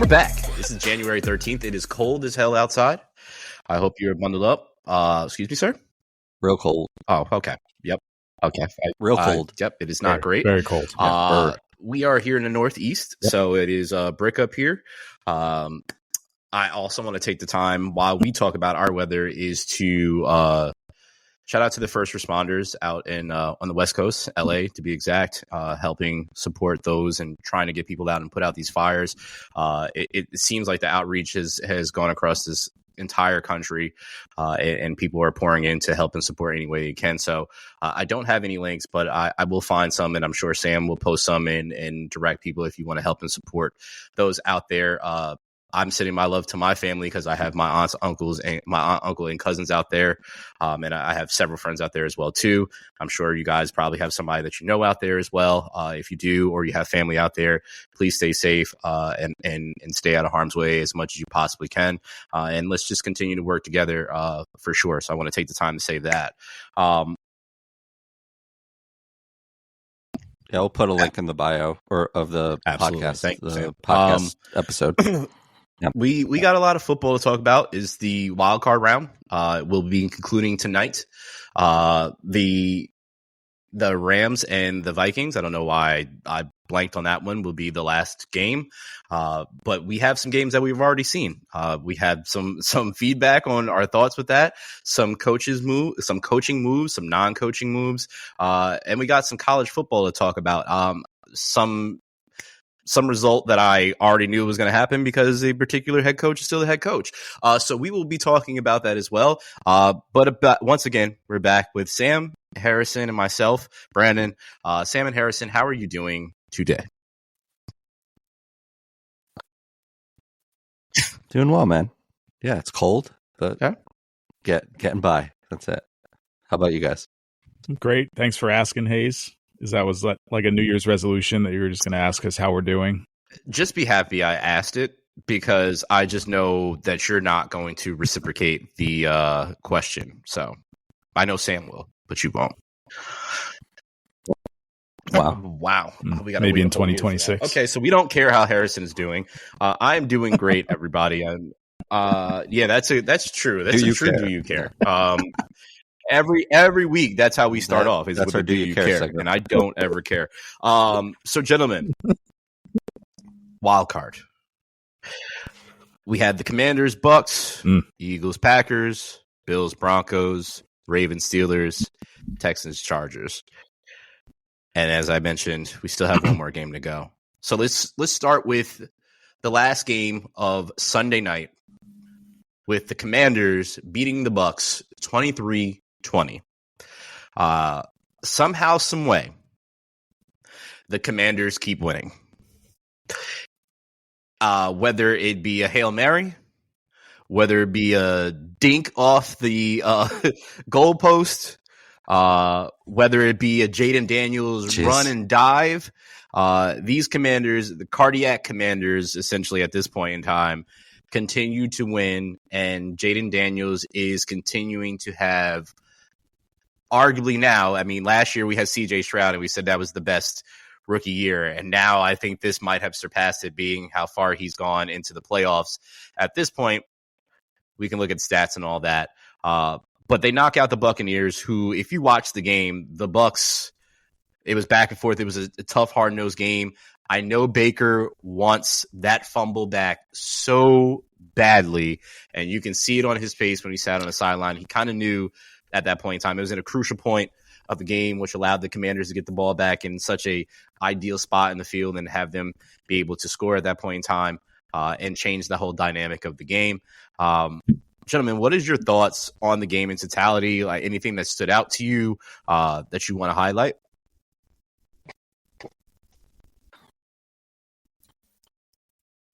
back. This is January 13th. It is cold as hell outside. I hope you're bundled up. Excuse me, sir? Real cold. Oh, okay. Yep. Okay. Real cold. Yep. It is not great. Very cold. We are here in the Northeast, so it is brick up here. I also want to take the time while we talk about our weather is to shout out to the first responders out in on the West Coast, LA to be exact, helping support those and trying to get people out and put out these fires. It seems like the outreach has gone across this entire country, and people are pouring in to help and support any way they can. So I don't have any links, but I will find some, and I'm sure Sam will post some and direct people if you want to help and support those out there. I'm sending my love to my family because I have my aunts, uncles, and my aunt, uncle, and cousins out there. And I have several friends out there as well, too. I'm sure you guys probably have somebody that you know out there as well. If you do, or you have family out there, please stay safe and stay out of harm's way as much as you possibly can. And let's just continue to work together for sure. So I want to take the time to say that. Yeah, we'll put a link in the bio of the podcast. Thank you, Sam. Podcast episode. Yep. We got a lot of football to talk about. Is the wild card round. We'll be concluding tonight. The Rams and the Vikings. I don't know why I blanked on that one. Will be the last game. But we have some games that we've already seen. We had some feedback on our thoughts with that. Some coaching moves, some non-coaching moves, and we got some college football to talk about. Some result that I already knew was going to happen because a particular head coach is still the head coach. So we will be talking about that as well. But once again, we're back with Sam, Harrison, and myself, Branden. Sam and Harrison, how are you doing today? Doing well, man. Yeah, it's cold, but getting by. That's it. How about you guys? Great. Thanks for asking, Hayes. Is that was like a New Year's resolution that you were just going to ask us how we're doing? Just be happy I asked it because I just know that you're not going to reciprocate the question. So I know Sam will, but you won't. Wow. We gotta maybe wait in a whole year for that. 2026. Okay, so we don't care how Harrison is doing. I'm doing great, everybody. Yeah, that's true. That's a true. Do you care? Every week, that's how we start off. Is with our do you care segment. And I don't ever care. So, gentlemen, wild card. We had the Commanders, Bucks, Eagles, Packers, Bills, Broncos, Ravens, Steelers, Texans, Chargers. And as I mentioned, we still have one more game to go. So let's start with the last game of Sunday night with the Commanders beating the Bucks 23-20. Somehow, some way, the Commanders keep winning. Whether it be a Hail Mary, whether it be a dink off the goalpost, whether it be a Jaden Daniels run and dive, these Commanders, the cardiac Commanders, essentially at this point in time, continue to win, and Jaden Daniels is continuing to have, arguably now, I mean, last year we had C.J. Stroud, and we said that was the best rookie year, and now I think this might have surpassed it, being how far he's gone into the playoffs. At this point, we can look at stats and all that, but they knock out the Buccaneers, who, if you watch the game, the Bucs, it was back and forth. It was a tough, hard-nosed game. I know Baker wants that fumble back so badly, and you can see it on his face when he sat on the sideline. He kind of knew at that point in time. It was in a crucial point of the game, which allowed the Commanders to get the ball back in such a ideal spot in the field and have them be able to score at that point in time and change the whole dynamic of the game. Gentlemen, what is your thoughts on the game in totality? Like anything that stood out to you that you want to highlight?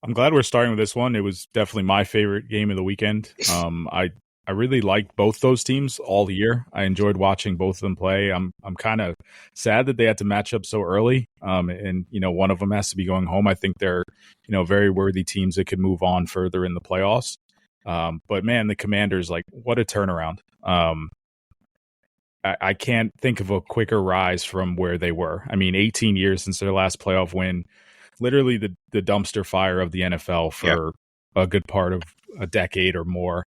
I'm glad we're starting with this one. It was definitely my favorite game of the weekend. I really liked both those teams all year. I enjoyed watching both of them play. I'm kind of sad that they had to match up so early. And one of them has to be going home. I think they're, very worthy teams that could move on further in the playoffs. But man, the Commanders, like, what a turnaround. I can't think of a quicker rise from where they were. I mean, 18 years since their last playoff win. literally the dumpster fire of the NFL for a good part of a decade or more.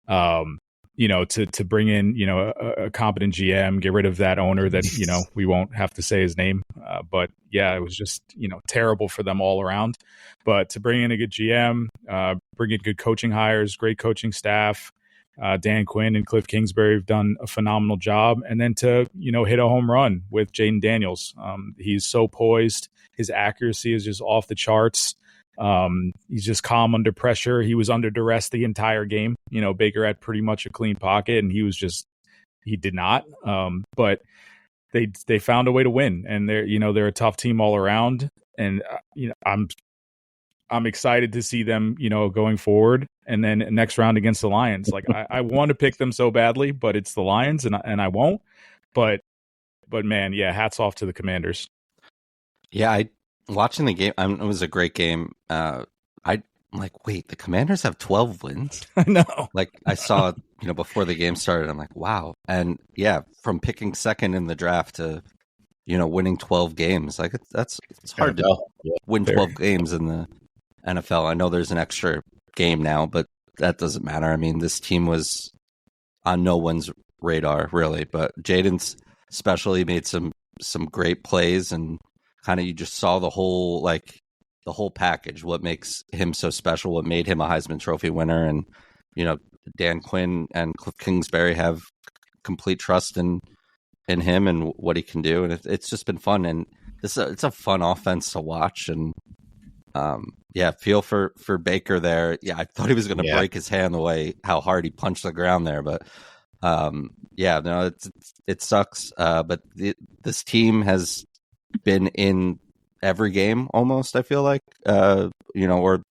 To bring in, a competent GM, get rid of that owner that, we won't have to say his name. But yeah, it was just, terrible for them all around. But to bring in a good GM, bring in good coaching hires, great coaching staff, Dan Quinn and Cliff Kingsbury have done a phenomenal job. And then to, hit a home run with Jaden Daniels. He's so poised. His accuracy is just off the charts. He's just calm under pressure. He was under duress the entire game. Baker had pretty much a clean pocket, and he did not. But they found a way to win, and they're a tough team all around. And I'm excited to see them, going forward. And then next round against the Lions. Like I want to pick them so badly, but it's the Lions, and I won't. But man, yeah, hats off to the Commanders. Yeah, watching the game, it was a great game. I'm like, wait, the Commanders have 12 wins? I know. Like, I saw, before the game started, I'm like, wow. And yeah, from picking second in the draft to, winning 12 games, like it's hard to win 12 games in the NFL. I know there's an extra game now, but that doesn't matter. I mean, this team was on no one's radar, really. But Jaden's especially made some great plays, and kind of you just saw the whole package, what makes him so special, what made him a Heisman Trophy winner. And, Dan Quinn and Cliff Kingsbury have complete trust in him and what he can do. And it's just been fun. And it's a fun offense to watch. And feel for Baker there. Yeah, I thought he was going to break his hand the way how hard he punched the ground there. But it sucks. But this team has been in every game almost, I feel like, or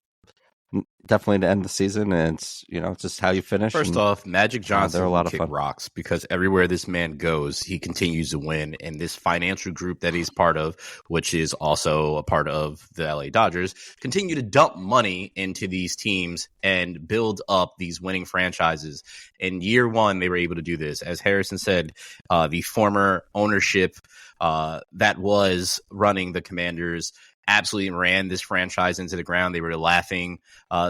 definitely to end the season. And it's, just how you finish. First off, Magic Johnson they're a lot of kick fun. Rocks, because everywhere this man goes, he continues to win. And this financial group that he's part of, which is also a part of the LA Dodgers, continue to dump money into these teams and build up these winning franchises. In year one, they were able to do this. As Harrison said, the former ownership that was running the Commanders absolutely ran this franchise into the ground. They were the laughing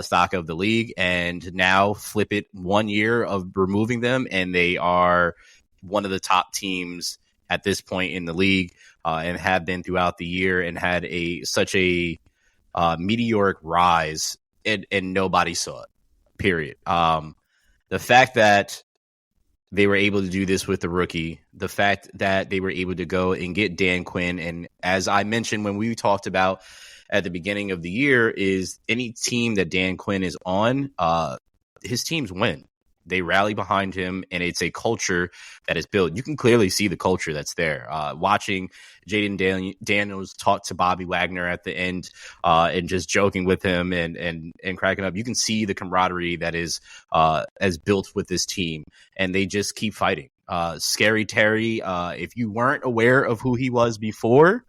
stock of the league, and now flip it 1 year of removing them, and they are one of the top teams at this point in the league, and have been throughout the year, and had such a meteoric rise, and nobody saw it, period. The fact that they were able to do this with the rookie, the fact that they were able to go and get Dan Quinn. And as I mentioned when we talked about at the beginning of the year, is any team that Dan Quinn is on, his teams win. They rally behind him, and it's a culture that is built. You can clearly see the culture that's there. Watching Jaden Daniels talk to Bobby Wagner at the end, and just joking with him and cracking up, you can see the camaraderie that is as built with this team, and they just keep fighting. Scary Terry, if you weren't aware of who he was before,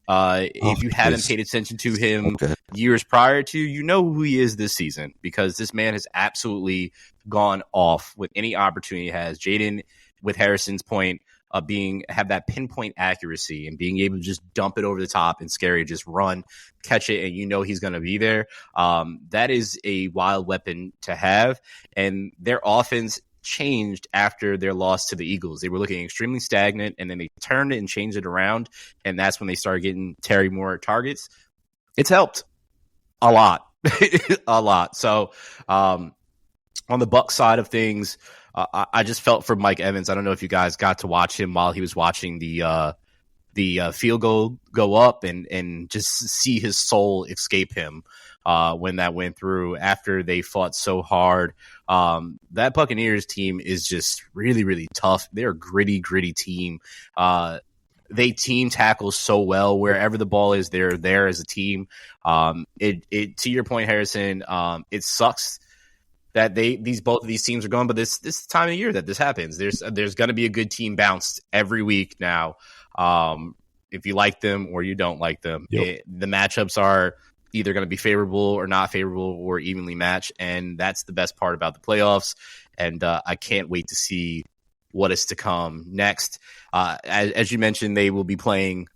if you haven't paid attention to him years prior to, who he is this season, because this man has absolutely gone off with any opportunity he has. Jaden, with Harrison's point, have that pinpoint accuracy and being able to just dump it over the top, and Scary just run, catch it, and he's going to be there. That is a wild weapon to have. And their offense changed after their loss to the Eagles. They were looking extremely stagnant, and then they turned it and changed it around, and that's when they started getting Terry more targets. It's helped a lot. A lot. So on the Bucs side of things, I just felt for Mike Evans. I don't know if you guys got to watch him while he was watching the field goal go up, and just see his soul escape him when that went through, after they fought so hard. That Buccaneers team is just really, really tough. They're a gritty team. They team tackle so well. Wherever the ball is, they're there as a team. To your point, Harrison, it sucks that both of these teams are going, but this time of year that this happens, there's going to be a good team bounced every week now. If you like them or you don't like them, the matchups are either going to be favorable or not favorable, or evenly matched, and that's the best part about the playoffs. And I can't wait to see what is to come next. As you mentioned, they will be playing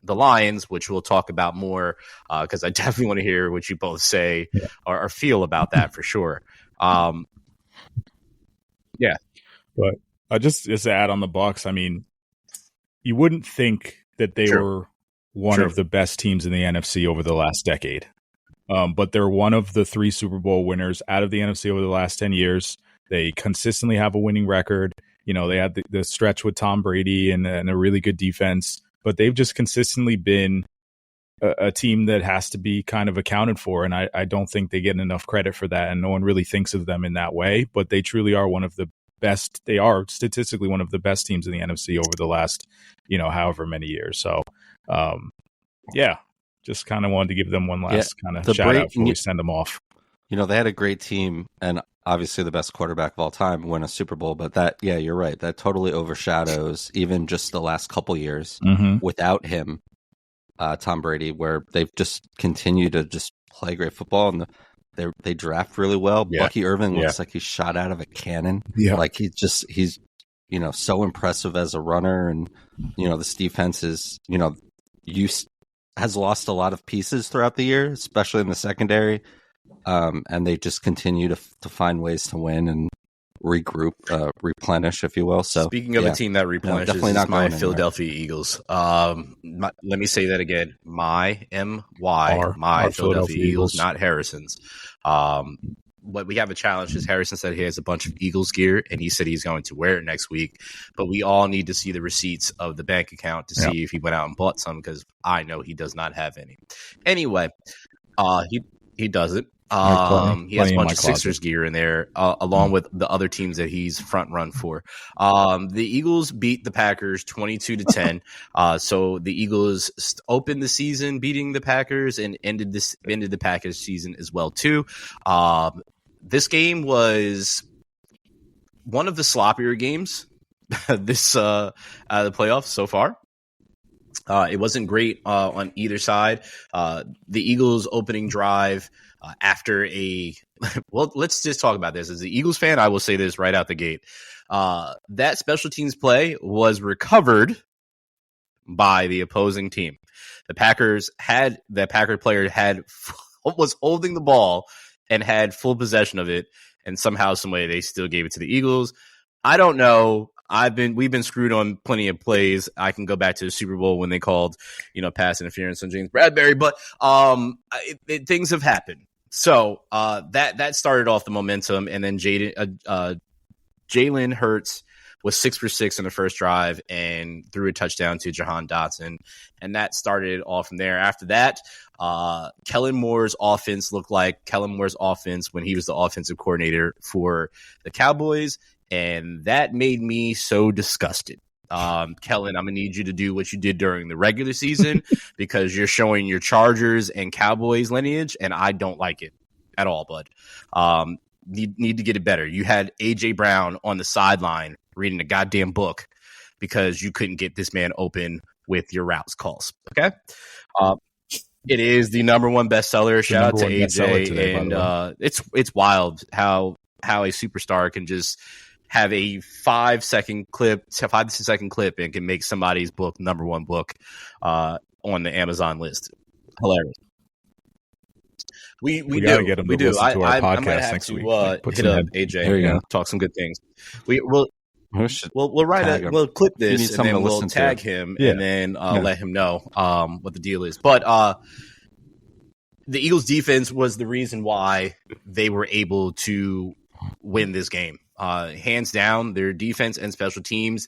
the Lions, which we'll talk about more because I definitely want to hear what you both say or feel about that for sure. Yeah, but just to add on the Bucs, I mean, you wouldn't think that they were one of the best teams in the NFC over the last decade, but they're one of the 3 Super Bowl winners out of the NFC over the last 10 years. They consistently have a winning record. You know, they had the stretch with Tom Brady and a really good defense, but they've just consistently been a team that has to be kind of accounted for. And I don't think they get enough credit for that. And no one really thinks of them in that way, but they truly are one of the best. They are statistically one of the best teams in the NFC over the last, however many years. So, just kind of wanted to give them one last kind of shout out before we send them off. They had a great team and obviously the best quarterback of all time win a Super Bowl, but that, you're right. That totally overshadows even just the last couple years without him, Tom Brady, where they've just continued to just play great football and they draft really well. Yeah. Bucky Irving looks like he's shot out of a cannon. Yeah. Like he's so impressive as a runner. And, this defense is, has lost a lot of pieces throughout the year, especially in the secondary. And they just continue to find ways to win and regroup, replenish, if you will. So speaking of a team that replenishes, definitely not my Philadelphia Eagles. Let me say that again. My Philadelphia Eagles, not Harrison's. But we have a challenge because Harrison said he has a bunch of Eagles gear and he said he's going to wear it next week. But we all need to see the receipts of the bank account to see if he went out and bought some because I know he does not have any. Anyway, he doesn't. He has a bunch of Sixers gear in there, along with the other teams that he's front run for. The Eagles beat the Packers 22-10. So the Eagles opened the season beating the Packers and ended the Packers season as well too. This game was one of the sloppier games this out of the playoffs so far. It wasn't great on either side. The Eagles opening drive after let's just talk about this. As an Eagles fan, I will say this right out the gate. That special teams play was recovered by the opposing team. The Packer player was holding the ball and had full possession of it, and somehow, some way, they still gave it to the Eagles. I don't know. We've been screwed on plenty of plays. I can go back to the Super Bowl when they called, pass interference on James Bradbury, but things have happened. So that started off the momentum, and then Jalen Hurts was 6 for 6 in the first drive and threw a touchdown to Jahan Dotson, and that started all from there. After that, Kellen Moore's offense looked like Kellen Moore's offense when he was the offensive coordinator for the Cowboys. And that made me so disgusted. Kellen, I'm going to need you to do what you did during the regular season because you're showing your Chargers and Cowboys lineage, and I don't like it at all, bud. Need to get it better. You had A.J. Brown on the sideline reading a goddamn book because you couldn't get this man open with your routes calls, okay? It is the number one bestseller. Shout out to A.J. Today, and it's wild how a superstar can just have a 5 second clip and can make somebody's book number one book on the Amazon list. Hilarious. We gotta get him to listen to our podcast next week. Hit up AJ and talk some good things. We'll clip this and then we'll tag him and then let him know what the deal is. But the Eagles defense was the reason why they were able to win this game. Hands down, their defense and special teams.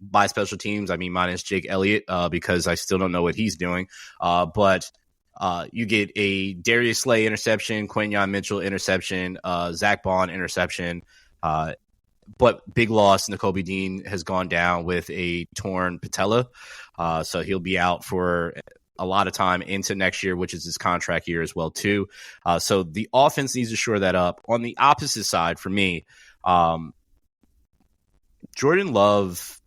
By special teams, I mean minus Jake Elliott because I still don't know what he's doing. But you get a Darius Slay interception, Quinyon Mitchell interception, Zach Bond interception. But big loss, Nakobe Dean has gone down with a torn patella. So he'll be out for a lot of time into next year, which is his contract year as well, too. So the offense needs to shore that up. On the opposite side, for me, Jordan Love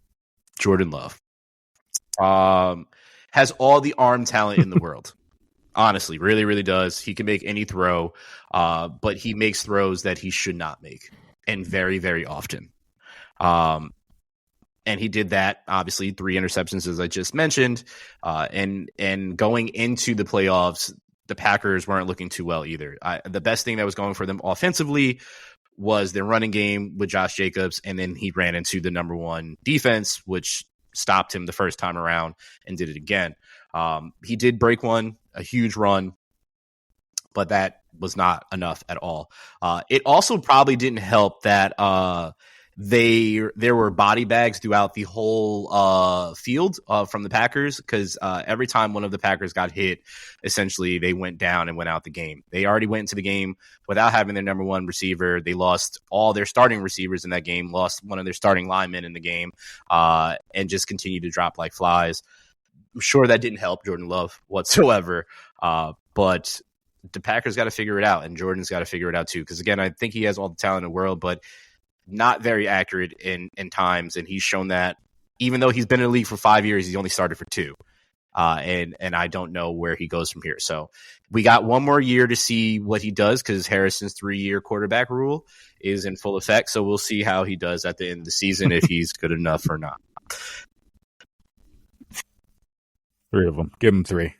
has all the arm talent in the world. Honestly, really, really does. He can make any throw, but he makes throws that he should not make, and very, very often. And he did that, obviously, 3 interceptions, as I just mentioned. And going into the playoffs, the Packers weren't looking too well either. The best thing that was going for them offensively was their running game with Josh Jacobs, and then he ran into the number 1 defense, which stopped him the first time around and did it again. He did break a huge run, but that was not enough at all. It also probably didn't help that there were body bags throughout the whole field from the Packers, because every time one of the Packers got hit, essentially they went down and went out the game. They already went into the game without having their number 1 receiver. They lost all their starting receivers in that game, lost one of their starting linemen in the game, and just continued to drop like flies. I'm sure that didn't help Jordan Love whatsoever, but the Packers got to figure it out, and Jordan's got to figure it out too, because, again, I think he has all the talent in the world, but not very accurate in times, and he's shown that. Even though he's been in the league for 5 years, he's only started for 2. And I don't know where he goes from here. So we got 1 more year to see what he does, because Harrison's 3-year quarterback rule is in full effect. So we'll see how he does at the end of the season, if he's good enough or not. 3 of them. Give him 3.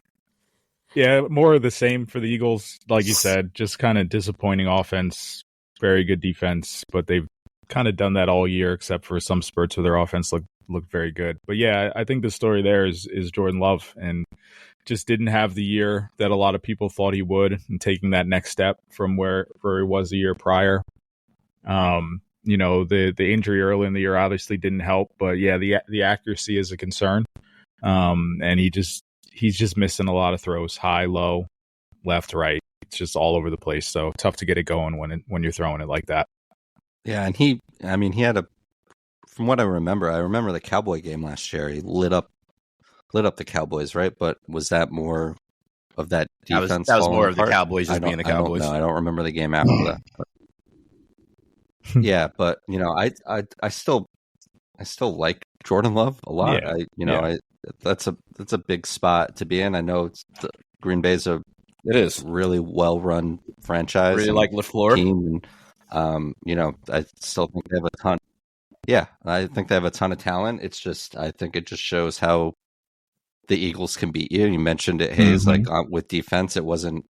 Yeah, more of the same for the Eagles. Like you said, just kind of disappointing offense, very good defense, but they've kind of done that all year, except for some spurts where their offense looked very good. But yeah, I think the story there is Jordan Love, and just didn't have the year that a lot of people thought he would, and taking that next step from where he was the year prior. The injury early in the year obviously didn't help, but yeah, the accuracy is a concern. And he's just missing a lot of throws, high, low, left, right. It's just all over the place. So tough to get it going when you're throwing it like that. Yeah, and he had from what I remember the Cowboy game last year. He lit up the Cowboys, right? But was that more of that defense? That was more of the Cowboys just being the Cowboys. I don't remember the game after that. But, yeah, but I still like Jordan Love a lot. Yeah. That's a big spot to be in. I know Green Bay's it is really well run franchise. Really like LaFleur team, and I still think they have a ton. Yeah, I think they have a ton of talent. It's just, I think it just shows how the Eagles can beat you. You mentioned it, Hayes. Like with defense, it wasn't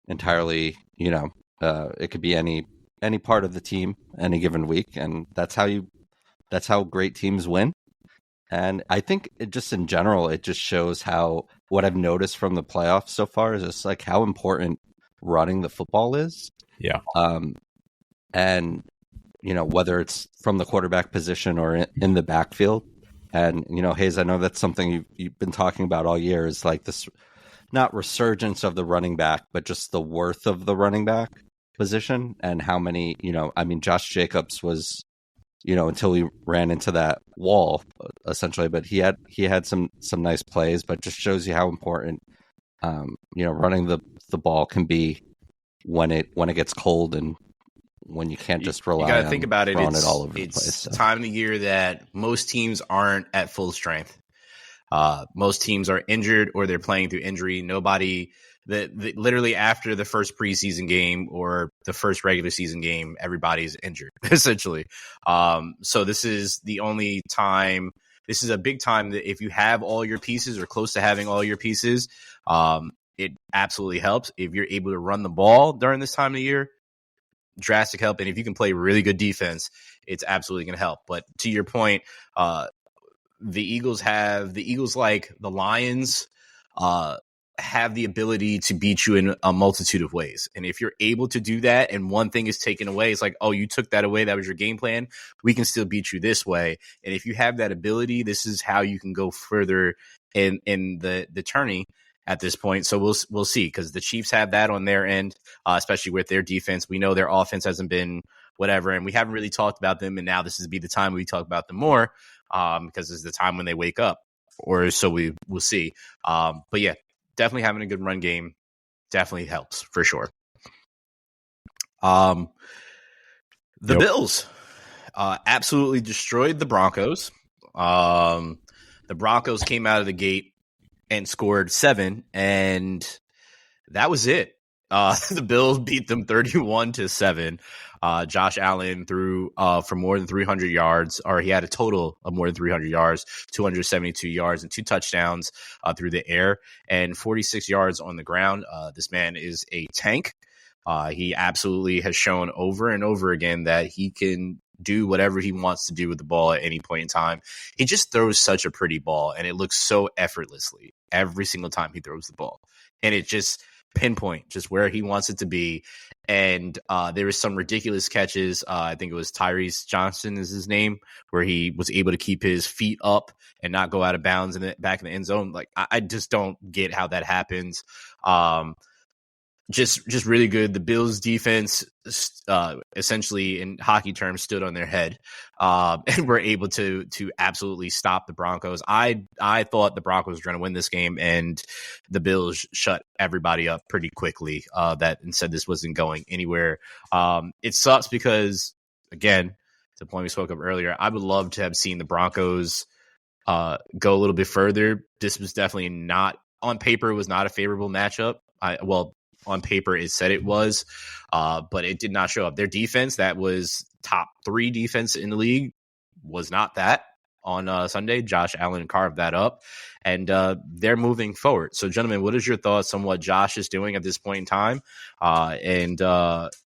entirely. It could be any part of the team any given week, and that's how great teams win. And I think it just in general, it just shows how what I've noticed from the playoffs so far is just like how important running the football is. Yeah. And whether it's from the quarterback position or in the backfield. And Hayes, I know that's something you've been talking about all year, is like this, not resurgence of the running back, but just the worth of the running back position, and how many, Josh Jacobs was, until he ran into that wall, essentially. But he had some nice plays, but just shows you how important, running the ball can be when it gets cold, and when you can't just rely on. You got to think about it. It's all over the place. It's time of the year that most teams aren't at full strength. Most teams are injured, or they're playing through injury. Nobody. Literally after the first preseason game or the first regular season game, everybody's injured, essentially. So this is the only time. This is a big time that if you have all your pieces or close to having all your pieces, it absolutely helps. If you're able to run the ball during this time of the year, drastic help. And if you can play really good defense, it's absolutely going to help. But to your point, the Eagles, like the Lions, have the ability to beat you in a multitude of ways. And if you're able to do that and one thing is taken away, it's like, oh, you took that away, that was your game plan, we can still beat you this way. And if you have that ability, this is how you can go further in the tourney at this point. So we'll see, because the Chiefs have that on their end, especially with their defense. We know their offense hasn't been whatever, and we haven't really talked about them, and now this is be the time we talk about them more, because it's the time when they wake up, or so we will see. But yeah, definitely having a good run game definitely helps for sure. The Bills absolutely destroyed the Broncos. The Broncos came out of the gate and scored 7, and that was it. The Bills beat them 31-7. Josh Allen threw for more than 300 yards, or he had a total of more than 300 yards, 272 yards and 2 touchdowns through the air and 46 yards on the ground. This man is a tank. He absolutely has shown over and over again that he can do whatever he wants to do with the ball at any point in time. He just throws such a pretty ball, and it looks so effortlessly every single time he throws the ball. And it just pinpoint just where he wants it to be. And there was some ridiculous catches. I think it was Tyrese Johnson is his name, where he was able to keep his feet up and not go out of bounds in the back in the end zone. Like, I just don't get how that happens. Just really good. The Bills defense essentially in hockey terms stood on their head and were able to absolutely stop the Broncos. I thought the Broncos were going to win this game, and the Bills shut everybody up pretty quickly and said this wasn't going anywhere. It sucks because, again, to the point we spoke of earlier, I would love to have seen the Broncos go a little bit further. This was definitely not, on paper, was not a favorable matchup. On paper, it said it was, but it did not show up. Their defense, that was top 3 defense in the league, was not that on Sunday. Josh Allen carved that up, and they're moving forward. So, gentlemen, what is your thoughts on what Josh is doing at this point in time? And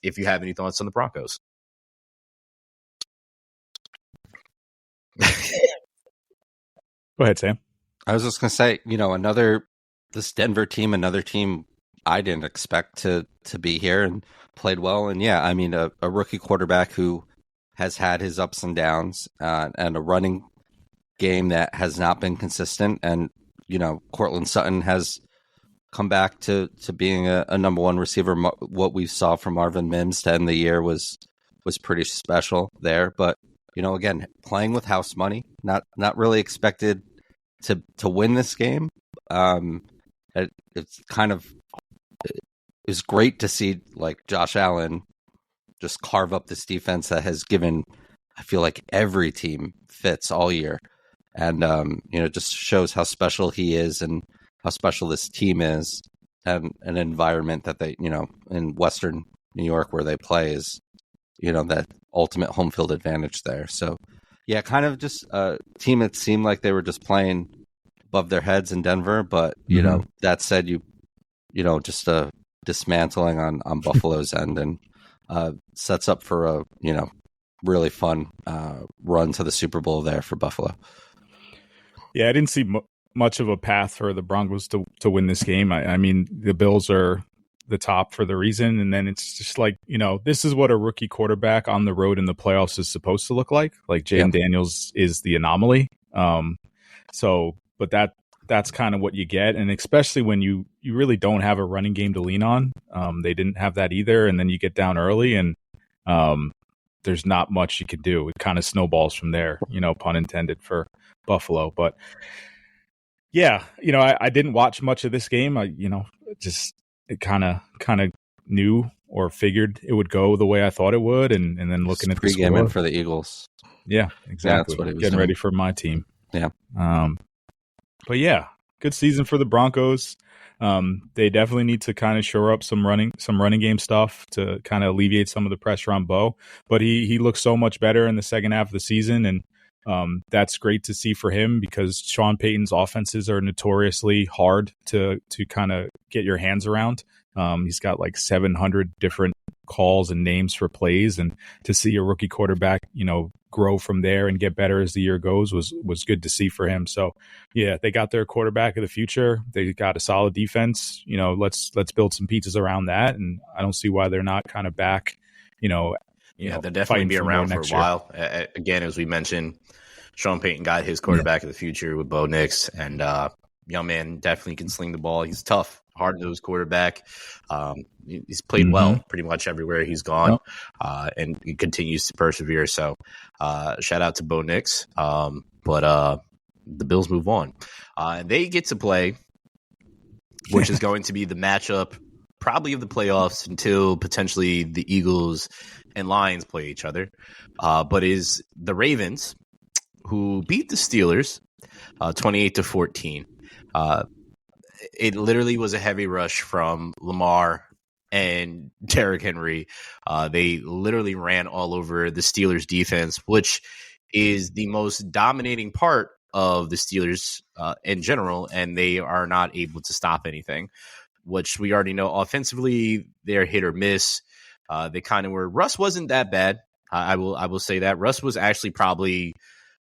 if you have any thoughts on the Broncos. Go ahead, Sam. I was just going to say, this Denver team, another team I didn't expect to be here and played well. And yeah, I mean, a rookie quarterback who has had his ups and downs and a running game that has not been consistent. And, Cortland Sutton has come back to being a number 1 receiver. What we saw from Marvin Mims to end the year was pretty special there. But, again, playing with house money, not really expected to win this game. It's kind of, it's great to see like Josh Allen just carve up this defense that has given, I feel like, every team fits all year. And, just shows how special he is and how special this team is, and an environment that they, in Western New York where they play is, that ultimate home field advantage there. So, yeah, kind of just a team that seemed like they were just playing above their heads in Denver. But, that said, just a dismantling on Buffalo's end, and sets up for a really fun run to the Super Bowl there for Buffalo. Yeah, I didn't see much of a path for the Broncos to win this game. I mean, the Bills are the top for the reason, and then it's just like, this is what a rookie quarterback on the road in the playoffs is supposed to look like. Like Jaden Daniels is the anomaly. But that's kind of what you get. And especially when you really don't have a running game to lean on. They didn't have that either. And then you get down early, and there's not much you can do. It kind of snowballs from there, pun intended for Buffalo. But yeah, I didn't watch much of this game. It kind of knew or figured it would go the way I thought it would. And then looking at the score for the Eagles. Yeah, exactly. That's what it was Getting doing. ready for my team. Yeah. But yeah, good season for the Broncos. They definitely need to kind of shore up some running game stuff to kind of alleviate some of the pressure on Bo. But he looks so much better in the second half of the season, and that's great to see for him, because Sean Payton's offenses are notoriously hard to kind of get your hands around. He's got like 700 different calls and names for plays, and to see a rookie quarterback, grow from there and get better as the year goes was good to see for him. So yeah, they got their quarterback of the future. They got a solid defense. Let's build some pieces around that, and I don't see why they're not kind of back. They'll definitely be around for a while. Again, as we mentioned, Sean Payton got his quarterback of the future with Bo Nix, and young man definitely can sling the ball. He's tough, hard-nosed quarterback. He's played well pretty much everywhere he's gone, and he continues to persevere. So shout out to Bo Nix. But the Bills move on. They get to play, which is going to be the matchup probably of the playoffs until potentially the Eagles and Lions play each other. But is the Ravens, who beat the Steelers 28-14. It literally was a heavy rush from Lamar and Derrick Henry. They literally ran all over the Steelers defense, which is the most dominating part of the Steelers in general, and they are not able to stop anything, which we already know offensively, they're hit or miss. They kind of were. Russ wasn't that bad. I will say that Russ was actually probably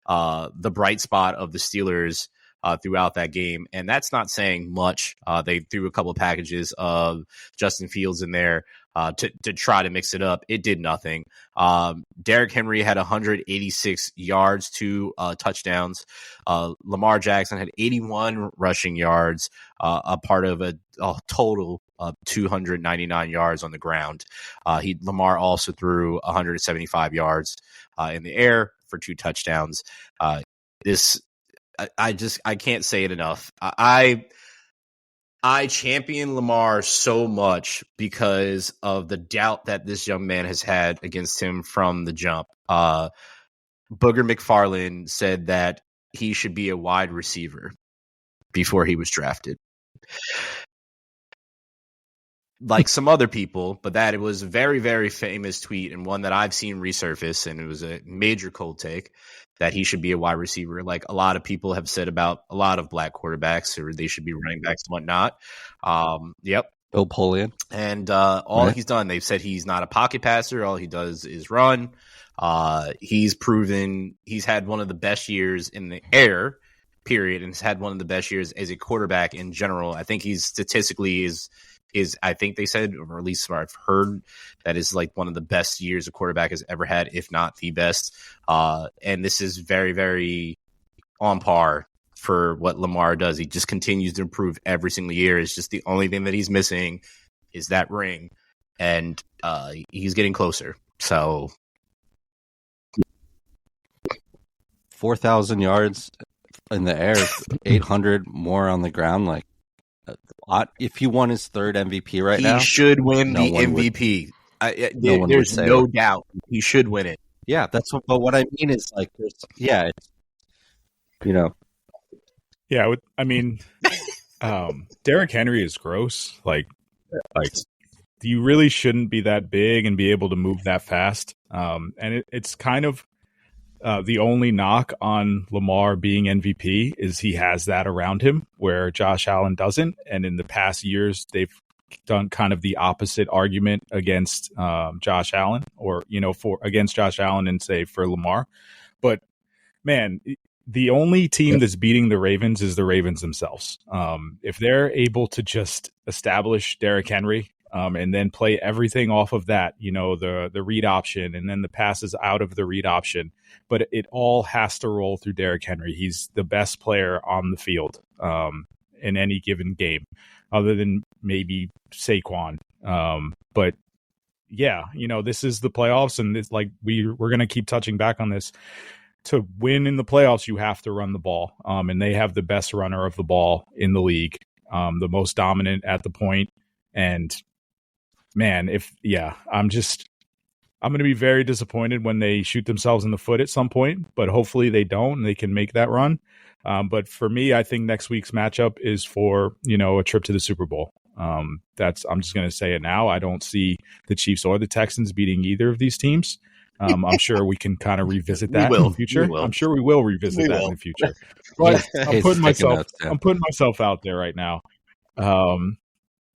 the bright spot of the Steelers throughout that game, and that's not saying much. They threw a couple of packages of Justin Fields in there to try to mix it up. It did nothing. Derrick Henry had 186 yards, 2 touchdowns. Lamar Jackson had 81 rushing yards, a part of a total of 299 yards on the ground. Lamar also threw 175 yards in the air for 2 touchdowns. I can't say it enough. I champion Lamar so much because of the doubt that this young man has had against him from the jump. Booger McFarland said that he should be a wide receiver before he was drafted. Like some other people, but that it was a very, very famous tweet and one that I've seen resurface, and it was a major cold take that he should be a wide receiver. Like a lot of people have said about a lot of black quarterbacks, or they should be running backs and whatnot. Yep. Bill Polian. And he's done, they've said he's not a pocket passer. All he does is run. He's proven he's had one of the best years in the air, period, and has had one of the best years as a quarterback in general. I think he's statistically is I think they said, or at least I've heard, that is like one of the best years a quarterback has ever had, if not the best. And this is very, very on par for what Lamar does. He just continues to improve every single year. It's just the only thing that he's missing is that ring, and he's getting closer. So 4,000 yards in the air, 800 more on the ground. Like, if he won his 3rd MVP right now, he should win the MVP. There's no doubt he should win it. Yeah, that's what. But what I mean is, like, Yeah, I mean, Derrick Henry is gross. Like you really shouldn't be that big and be able to move that fast. And it's kind of the only knock on Lamar being MVP is he has that around him where Josh Allen doesn't. And in the past years, they've done kind of the opposite argument against Josh Allen, or, against Josh Allen and say for Lamar. But man, the only team that's beating the Ravens is the Ravens themselves. If they're able to just establish Derrick Henry and then play everything off of that, the read option and then the passes out of the read option, but it all has to roll through Derrick Henry. He's the best player on the field in any given game, other than maybe Saquon. But yeah, this is the playoffs, and it's like we're going to keep touching back on this. To win in the playoffs, you have to run the ball, and they have the best runner of the ball in the league, the most dominant at the point. And man, I'm going to be very disappointed when they shoot themselves in the foot at some point, but hopefully they don't and they can make that run. But for me, I think next week's matchup is for, a trip to the Super Bowl. I'm just going to say it now. I don't see the Chiefs or the Texans beating either of these teams. I'm sure we can kind of revisit that in the future. I'm sure we will revisit that in the future. But I'm putting myself out there right now.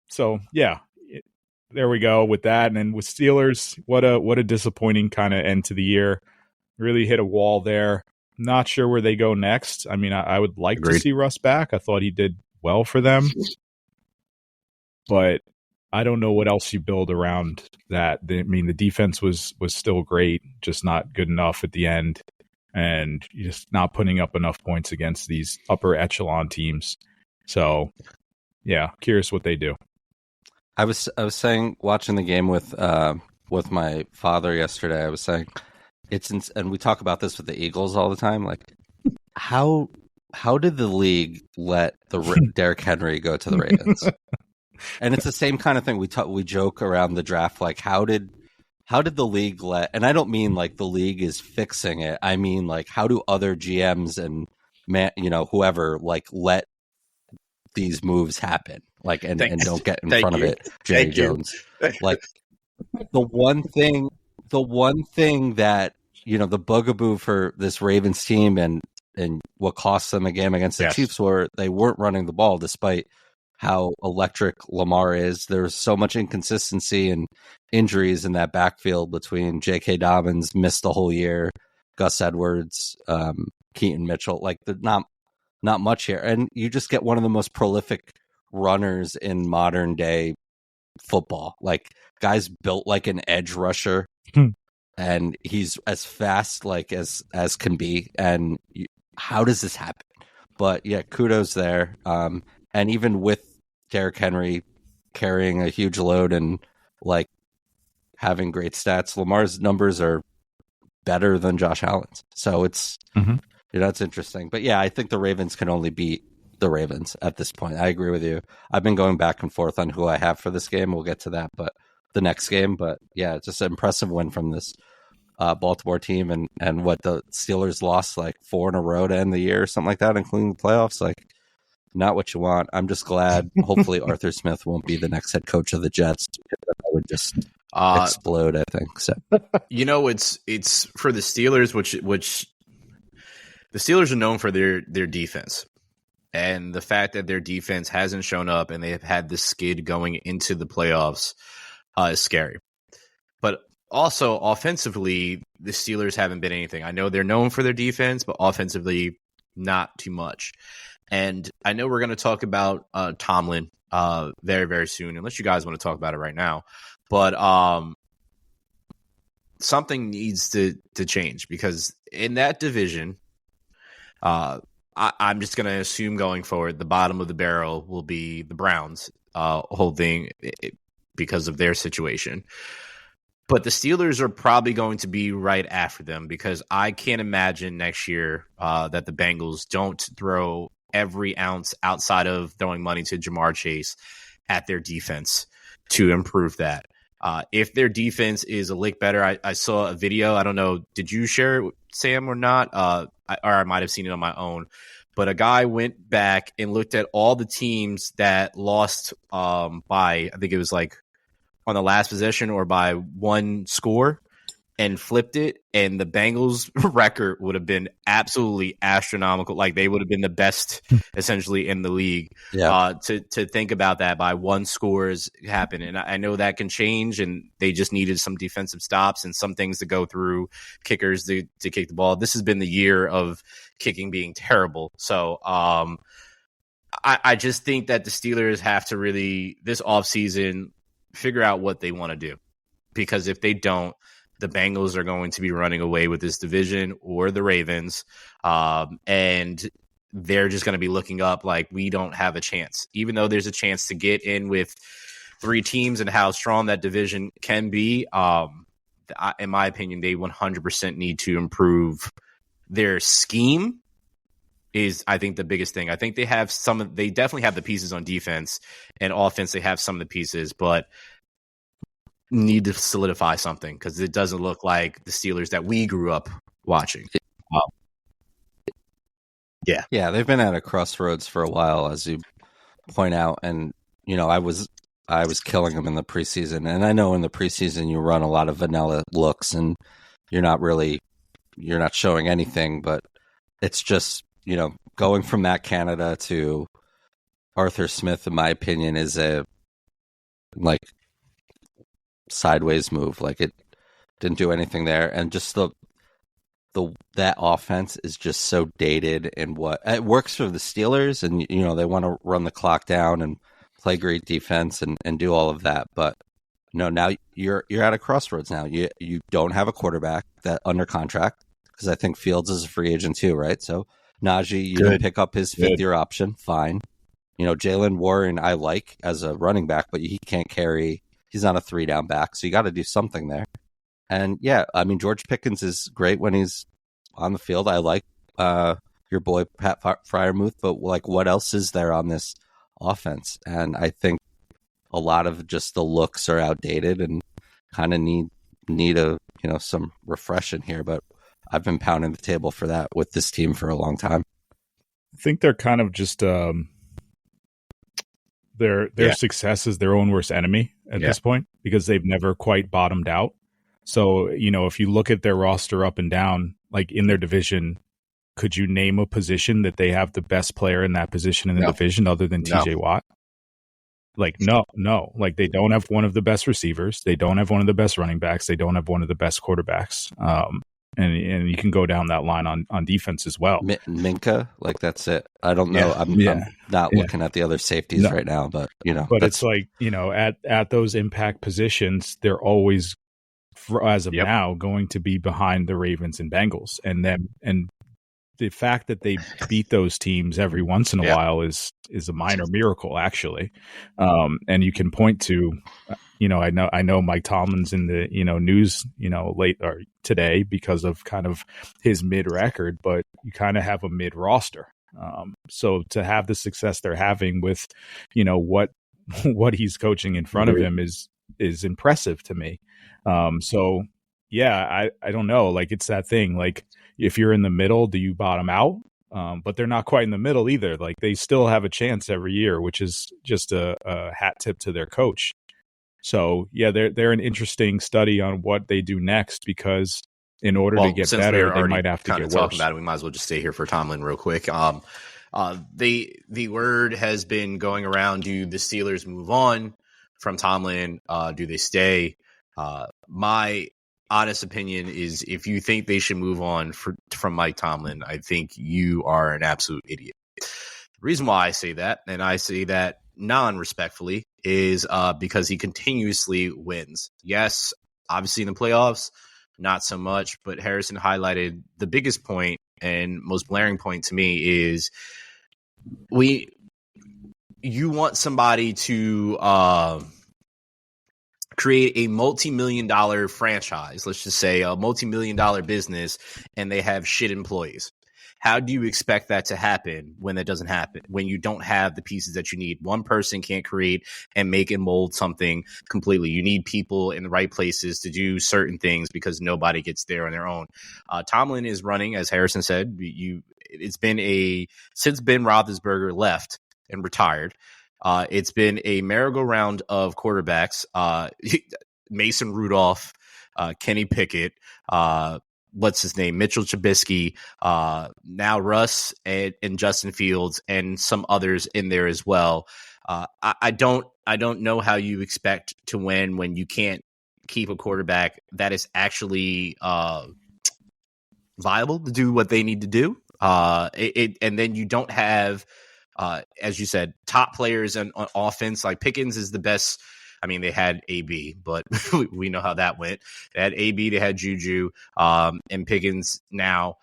So yeah, there we go with that. And then with Steelers, what a disappointing kind of end to the year. Really hit a wall there. Not sure where they go next. I mean, I would like to see Russ back. I thought he did well for them, but I don't know what else you build around that. I mean, the defense was still great, just not good enough at the end, and just not putting up enough points against these upper echelon teams. So, yeah, curious what they do. I was saying, watching the game with my father yesterday, I was saying and we talk about this with the Eagles all the time. Like, how did the league let Derrick Henry go to the Ravens? And it's the same kind of thing. We joke around the draft, like how did the league let? And I don't mean like the league is fixing it. I mean, like, how do other GMs and whoever like let these moves happen? like, and don't get in front of it, Jerry Jones. Like the one thing that, you know, the bugaboo for this Ravens team and what cost them a game against the Chiefs were they weren't running the ball despite how electric Lamar is. There's so much inconsistency and injuries in that backfield between J.K. Dobbins missed the whole year, Gus Edwards, Keaton Mitchell. Like, there's not much here. And you just get one of the most prolific runners in modern day football. Like, guy's built like an edge rusher. And he's as fast like as can be. And how does this happen? But yeah, kudos there. And even with Derrick Henry carrying a huge load and like having great stats, Lamar's numbers are better than Josh Allen's. So it's you know, it's interesting. But yeah, I think the Ravens can only beat the Ravens at this point. I agree with you. I've been going back and forth on who I have for this game. We'll get to that, but the next game. But yeah, just an impressive win from this Baltimore team, and what the Steelers lost like 4 in a row to end the year or something like that, including the playoffs. Like, not what you want. I'm just glad. Hopefully Arthur Smith won't be the next head coach of the Jets. That would just explode, I think. So, you know, it's for the Steelers, which the Steelers are known for their defense, and the fact that their defense hasn't shown up and they have had this skid going into the playoffs is scary. But also offensively, the Steelers haven't been anything. I know they're known for their defense, but offensively, not too much. And I know we're going to talk about Tomlin very, very soon, unless you guys want to talk about it right now. But something needs to change, because in that division, I'm just going to assume going forward, the bottom of the barrel will be the Browns holding because of their situation. But the Steelers are probably going to be right after them, because I can't imagine next year that the Bengals don't throw every ounce outside of throwing money to Jamar Chase at their defense to improve that. If their defense is a lick better, I saw a video. I don't know, did you share it, Sam, or not? Or I might have seen it on my own. But a guy went back and looked at all the teams that lost by, I think it was like on the last possession or by one score, and flipped it, and the Bengals record would have been absolutely astronomical. Like, they would have been the best essentially in the league. To think about that by one scores happen. And I know that can change, and they just needed some defensive stops and some things to go through, kickers to kick the ball. This has been the year of kicking being terrible. So I just think that the Steelers have to really, this offseason, figure out what they want to do, because if they don't, the Bengals are going to be running away with this division, or the Ravens, and they're just going to be looking up like, we don't have a chance, even though there's a chance to get in with 3 teams and how strong that division can be. In my opinion, they 100% need to improve their scheme. Is, I think, the biggest thing. I think they definitely have the pieces on defense, and offense they have some of the pieces, but need to solidify something, because it doesn't look like the Steelers that we grew up watching. Yeah, they've been at a crossroads for a while, as you point out, and you know, I was killing them in the preseason, and I know in the preseason you run a lot of vanilla looks, and you're not showing anything, but it's just, you know, going from Matt Canada to Arthur Smith, in my opinion, is a like sideways move. Like, it didn't do anything there, and just that offense is just so dated. And what it works for the Steelers, and you know, they want to run the clock down and play great defense and do all of that. But no, now you're at a crossroads. Now you don't have a quarterback that under contract, because I think Fields is a free agent too, right? So Najee, you didn't pick up his 5th-year option, fine. You know, Jalen Warren I like as a running back, but he can't carry. He's not a 3-down back, so you got to do something there. And yeah, I mean, George Pickens is great when he's on the field. I like your boy Pat Freiermuth, but like, what else is there on this offense? And I think a lot of just the looks are outdated and kind of need a, you know, some refresh in here. But I've been pounding the table for that with this team for a long time. I think they're kind of just Their success is their own worst enemy at this point because they've never quite bottomed out. So, if you look at their roster up and down, like in their division, could you name a position that they have the best player in that position in the division other than TJ Watt? Like, no. Like, they don't have one of the best receivers. They don't have one of the best running backs. They don't have one of the best quarterbacks. And you can go down that line on defense as well. Minka, like, that's it. I don't know. I'm not looking at the other safeties right now, but But it's like, at those impact positions, they're always, as of now, going to be behind the Ravens and Bengals, and the fact that they beat those teams every once in a while is a minor miracle, actually. And you can point to, I know Mike Tomlin's in the, news, late or today because of kind of his mid record, but you kind of have a mid roster. So to have the success they're having with, what he's coaching in front of him is impressive to me. So yeah, I don't know. Like, it's that thing, like, if you're in the middle, do you bottom out? But they're not quite in the middle either. Like, they still have a chance every year, which is just a hat tip to their coach. So yeah, they're an interesting study on what they do next, because in order to get better, they might have to get worse. Talking about it, we might as well just stay here for Tomlin real quick. The word has been going around: do the Steelers move on from Tomlin? Do they stay? My honest opinion is, if you think they should move on from Mike Tomlin, I think you are an absolute idiot. The reason why I say that, and I say that non-respectfully, is because he continuously wins. Yes, obviously in the playoffs, not so much, but Harrison highlighted the biggest point and most blaring point to me is you want somebody to create a multi-million-dollar franchise, let's just say a multi-million-dollar business, and they have shit employees. How do you expect that to happen when that doesn't happen? When you don't have the pieces that you need? One person can't create and make and mold something completely. You need people in the right places to do certain things because nobody gets there on their own. Tomlin is running, as Harrison said, it's been since Ben Roethlisberger left and retired, it's been a merry-go-round of quarterbacks. Mason Rudolph, Kenny Pickett, what's his name? Mitchell Trubisky, now Russ and Justin Fields, and some others in there as well. I don't know how you expect to win when you can't keep a quarterback that is actually viable to do what they need to do. And then you don't have, as you said, top players on offense. Like Pickens is the best. I mean, they had AB, but we know how that went. They had AB, they had Juju, and Pickens now,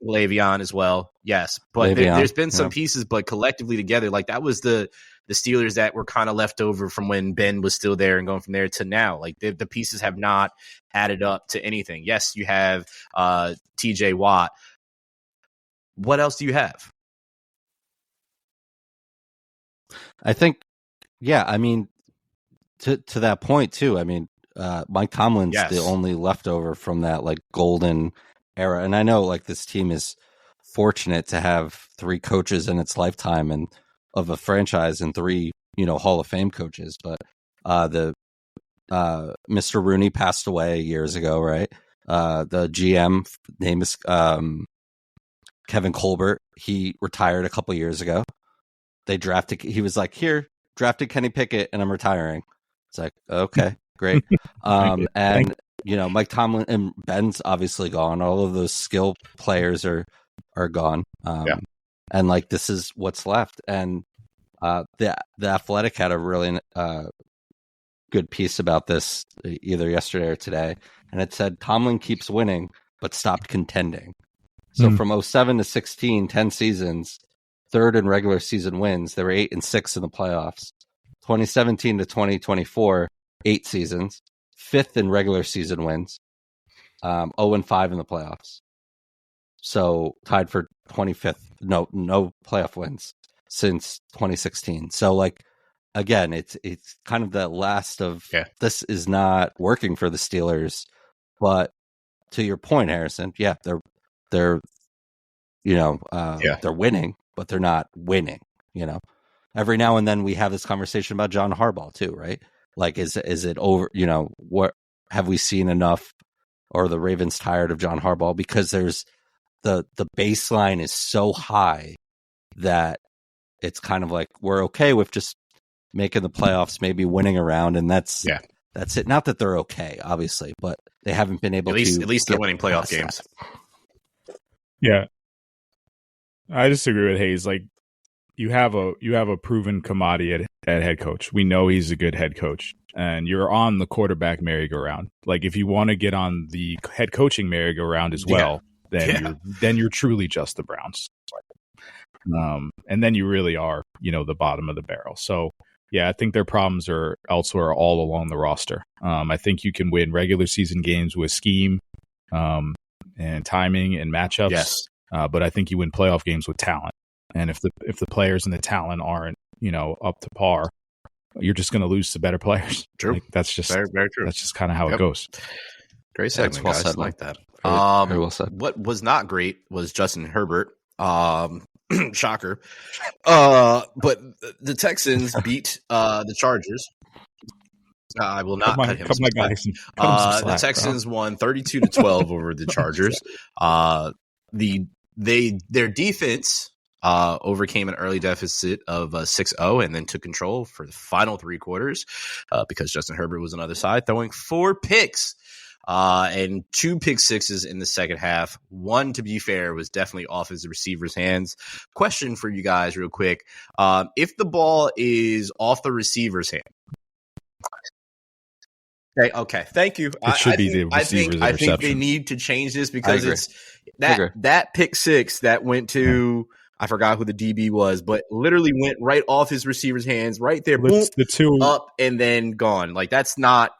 Le'Veon as well. Yes, but there's been some pieces, but collectively together, like that was the Steelers that were kind of left over from when Ben was still there and going from there to now. Like the pieces have not added up to anything. Yes, you have TJ Watt. What else do you have? I think, yeah, I mean, to that point too, I mean, Mike Tomlin's the only leftover from that like golden era. And I know like this team is fortunate to have 3 coaches in its lifetime and of a franchise and 3, Hall of Fame coaches. But the Mr. Rooney passed away years ago, right? The GM name is Kevin Colbert. He retired a couple years ago. He was like, here, drafted Kenny Pickett and I'm retiring. It's like, okay, great. And Mike Tomlin and Ben's obviously gone. All of those skill players are gone. And like, this is what's left. And the Athletic had a really good piece about this either yesterday or today. And it said, Tomlin keeps winning, but stopped contending. So from 2007 to 2016, 10 seasons, 3rd in regular season wins. They were 8-6 in the playoffs. 2017 to 2024, 8 seasons, 5th in regular season wins, 0-5 in the playoffs. So tied for 25th. No playoff wins since 2016. So like, again, it's kind of the last of this is not working for the Steelers. But to your point, Harrison, they're they're winning, but they're not winning, every now and then we have this conversation about John Harbaugh too, right? Like, is it over? What have we seen enough? Or the Ravens tired of John Harbaugh? Because there's the baseline is so high that it's kind of like we're okay with just making the playoffs, maybe winning a round, and that's it. Not that they're okay, obviously, but they haven't been able to. At least they're winning playoff games. Yeah, I disagree with Hayes. Like, you have a proven commodity at head coach. We know he's a good head coach, and you're on the quarterback merry-go-round. Like, if you want to get on the head coaching merry-go-round as well, then you're truly just the Browns. And then you really are, the bottom of the barrel. So, yeah, I think their problems are elsewhere all along the roster. I think you can win regular season games with scheme and timing and matchups. Yes. But I think you win playoff games with talent. And if the players and the talent aren't, up to par, you're just going to lose to better players. True. Like, that's just very, very true. That's just kind of how it goes. Great segment, well guys. said, Like that. Very well said. What was not great was Justin Herbert. Shocker. But the Texans beat the Chargers. I will not cut him some slack. The Texans won 32-12 over the Chargers. Their defense overcame an early deficit of 6-0 and then took control for the final three quarters because Justin Herbert was on the other side, throwing 4 picks. And 2 pick sixes in the second half. One, to be fair, was definitely off his receiver's hands. Question for you guys real quick. If the ball is off the receiver's hand. Okay. Thank you. It should be the receiver's interception. I think they need to change this because it's that pick six that went to, I forgot who the DB was, but literally went right off his receiver's hands right there. Boom, the two up and then gone. Like, that's not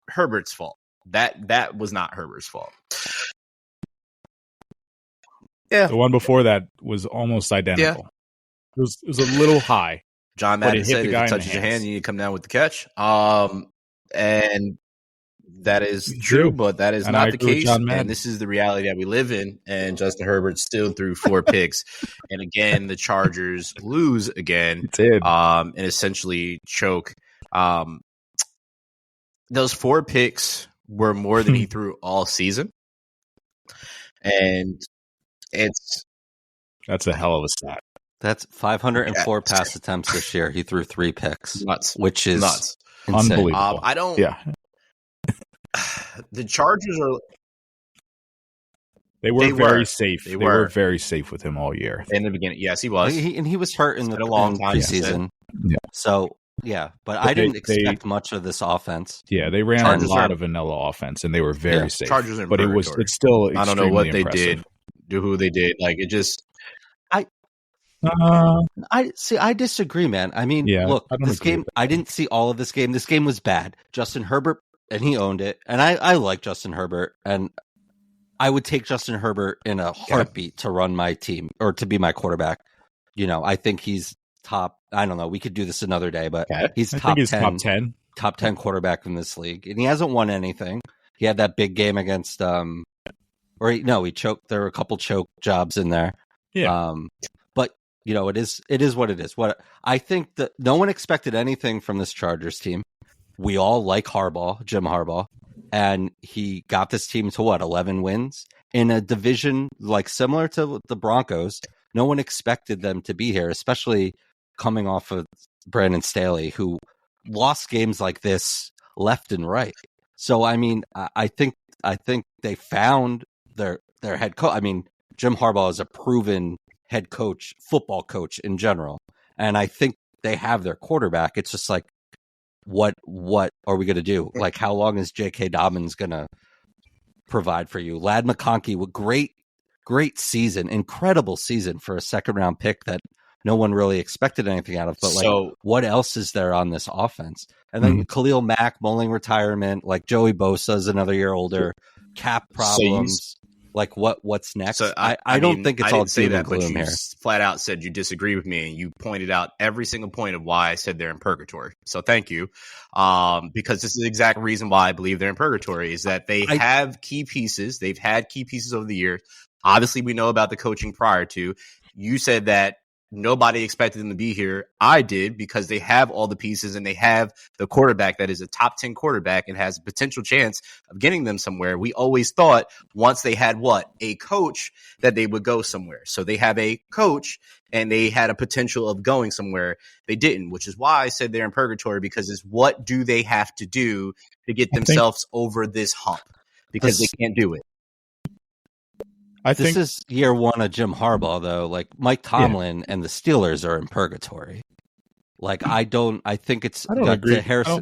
Herbert's fault. That was not Herbert's fault. Yeah. The one before that was almost identical. Yeah. It was a little high. John Madden said if it touches your hand, you need to come down with the catch. And that is true, but that is not the case. And this is the reality that we live in. And Justin Herbert still threw 4 picks. And again, the Chargers lose again. And essentially choke. Those 4 picks were more than he threw all season. And that's a hell of a stat. That's 504 pass attempts this year. He threw 3 picks. Nuts. Which is nuts. Insane. Unbelievable. The Chargers are. They were very safe. They were very safe with him all year. In the beginning, yes, he was. He was hurt in the long preseason. Yeah. So. Yeah, but I didn't expect much of this offense. Yeah, they ran a lot of vanilla offense, and they were very safe. Chargers in but it's still I don't know what impressive. they did, who they did. Like, it just. I disagree, man. I mean, look, this game. I didn't see all of this game. This game was bad. Justin Herbert, and he owned it. And I like Justin Herbert, and I would take Justin Herbert in a heartbeat to run my team or to be my quarterback. I think he's top. I don't know. We could do this another day, but he's top 10 quarterback in this league, and he hasn't won anything. He had that big game against, he choked. There were a couple choke jobs in there. Yeah. But it is what it is. What I think that no one expected anything from this Chargers team. We all like Jim Harbaugh, and he got this team to 11 wins in a division like similar to the Broncos. No one expected them to be here, especially coming off of Brandon Staley, who lost games like this left and right. So, I mean, I think they found their head coach. I mean, Jim Harbaugh is a proven head coach, football coach in general. And I think they have their quarterback. It's just like, what are we going to do? Like, how long is J.K. Dobbins going to provide for you? Ladd McConkey, with great season, incredible season for a second-round pick that no one really expected anything out of. But, what else is there on this offense? And then Khalil Mack, mulling retirement, like Joey Bosa's another year older, cap problems. Like, what's next? So I don't think it's all doom and gloom here. Here. Flat out said you disagree with me, and you pointed out every single point of why I said they're in purgatory. So thank you, because this is the exact reason why I believe they're in purgatory is that they have key pieces. They've had key pieces over the years. Obviously, we know about the coaching prior to. You said that Nobody expected them to be here. I did, because they have all the pieces and they have the quarterback that is a top 10 quarterback and has a potential chance of getting them somewhere. We always thought once they had a coach, that they would go somewhere. So they have a coach and they had a potential of going somewhere. They didn't, which is why I said they're in purgatory, because it's what do they have to do to get themselves over this hump, because they can't do it. This is year one of Jim Harbaugh, though. Like, Mike Tomlin and the Steelers are in purgatory. Like, I think it's I don't agree. Harrison.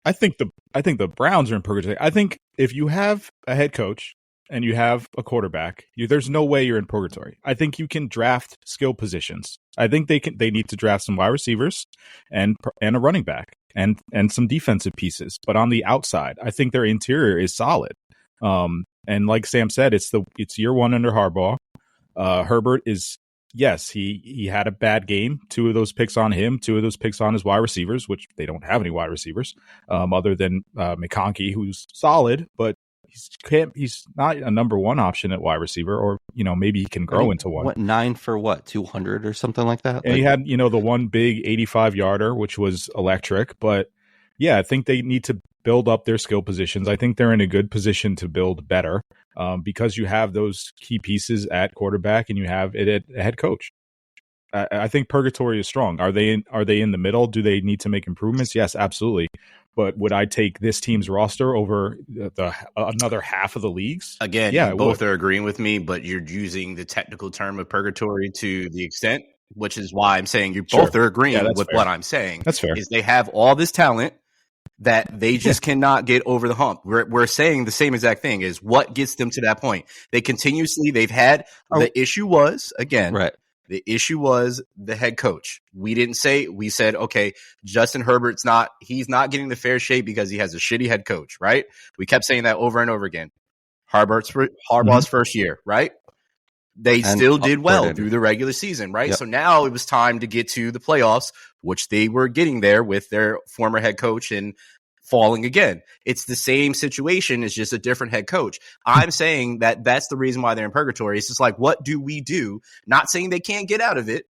I think the Browns are in purgatory. I think if you have a head coach and you have a quarterback, there's no way you're in purgatory. I think you can draft skill positions. I think they need to draft some wide receivers and a running back and some defensive pieces. But on the outside, I think their interior is solid. And like Sam said, it's year one under Harbaugh. Herbert is, yes, he had a bad game. 2 of those picks on him, 2 of those picks on his wide receivers, which they don't have any wide receivers other than McCarthy, who's solid, but he's not a number one option at wide receiver, or maybe he can grow into one. 9 for 200 or something like that. And he had the one big 85-yarder, which was electric. But yeah, I think they need to build up their skill positions. I think they're in a good position to build better because you have those key pieces at quarterback and you have it at head coach. I think purgatory is strong. Are they in the middle? Do they need to make improvements? Yes, absolutely. But would I take this team's roster over another half of the leagues? Again, yeah, both are agreeing with me, but you're using the technical term of purgatory to the extent, which is why I'm saying you both are agreeing with fair. What I'm saying. That's fair. Is they have all this talent that they just cannot get over the hump. We're saying the same exact thing, is what gets them to that point. They've had the issue was, again, right. The issue was the head coach. We said, okay, Justin Herbert's he's not getting the fair shake because he has a shitty head coach, right? We kept saying that over and over again. Harbaugh's first year, right? They still did well through the regular season, right? Yep. So now it was time to get to the playoffs, which they were getting there with their former head coach and falling again. It's the same situation. It's just a different head coach. I'm saying that that's the reason why they're in purgatory. It's just like, what do we do? Not saying they can't get out of it.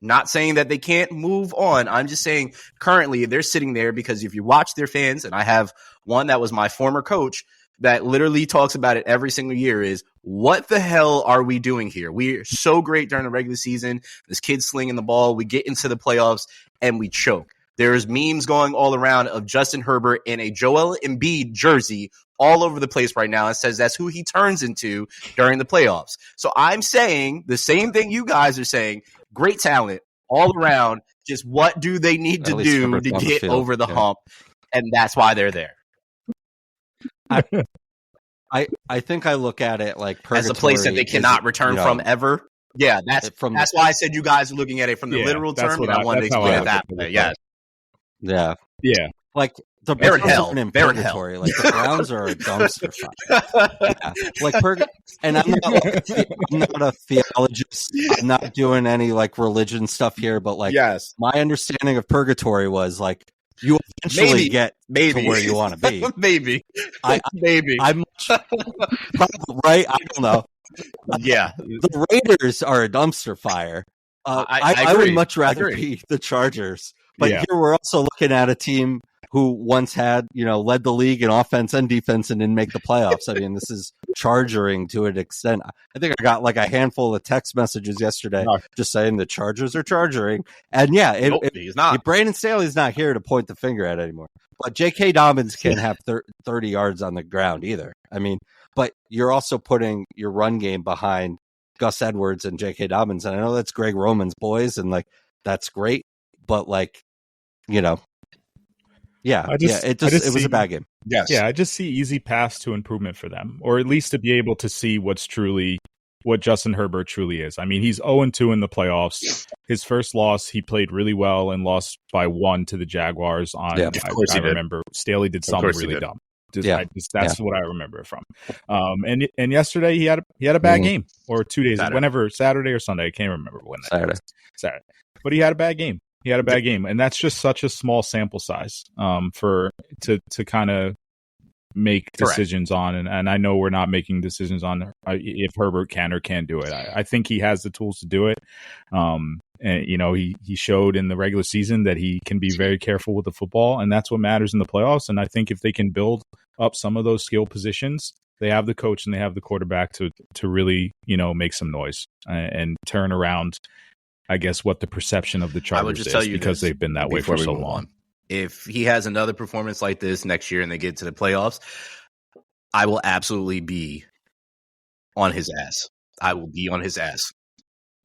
Not saying that they can't move on. I'm just saying currently they're sitting there because if you watch their fans, and I have one that was my former coach that literally talks about it every single year, is what the hell are we doing here? We're so great during the regular season. This kid's slinging the ball. We get into the playoffs and we choke. There's memes going all around of Justin Herbert in a Joel Embiid jersey all over the place right now. It says that's who he turns into during the playoffs. So I'm saying the same thing you guys are saying. Great talent all around. Just what do they need to do to get over the hump? And that's why they're there. I think I look at it like purgatory as a place that they cannot return from ever. Yeah, that's why I said you guys are looking at it from the literal term, and I wanted to explain it that way. Yeah. Like the Browns are in purgatory. Like the Browns are a dumpster fire. Like and I'm not a theologist. I'm not doing any like religion stuff here, but like my understanding of purgatory was like you eventually get to where you want to be. Maybe. I'm right. I don't know. Yeah. The Raiders are a dumpster fire. I would much rather be the Chargers. But here we're also looking at a team who once had, led the league in offense and defense and didn't make the playoffs. I mean, this is chargering to an extent. I think I got like a handful of text messages yesterday just saying the Chargers are chargering. And he's not. Brandon Staley's not here to point the finger at anymore. But J.K. Dobbins can't have 30 yards on the ground either. I mean, but you're also putting your run game behind Gus Edwards and J.K. Dobbins. And I know that's Greg Roman's boys, and like that's great. But like, it was a bad game. Yes. Yeah, I just see easy paths to improvement for them, or at least to be able to see what Justin Herbert truly is. I mean, he's 0-2 in the playoffs. His first loss, he played really well and lost by 1 to the Jaguars. I remember Staley did something really dumb. That's what I remember it from. And yesterday he had a bad game, or 2 days, Saturday or Sunday. I can't remember when that was. Saturday. But he had a bad game. And that's just such a small sample size to kind of make decisions on. And I know we're not making decisions on if Herbert can or can't do it. I think he has the tools to do it. And, he showed in the regular season that he can be very careful with the football, and that's what matters in the playoffs. And I think if they can build up some of those skill positions, they have the coach and they have the quarterback to really, make some noise and turn around, I guess, what the perception of the Chargers is, because they've been that way for so long. If he has another performance like this next year and they get to the playoffs, I will absolutely be on his ass. I will be on his ass.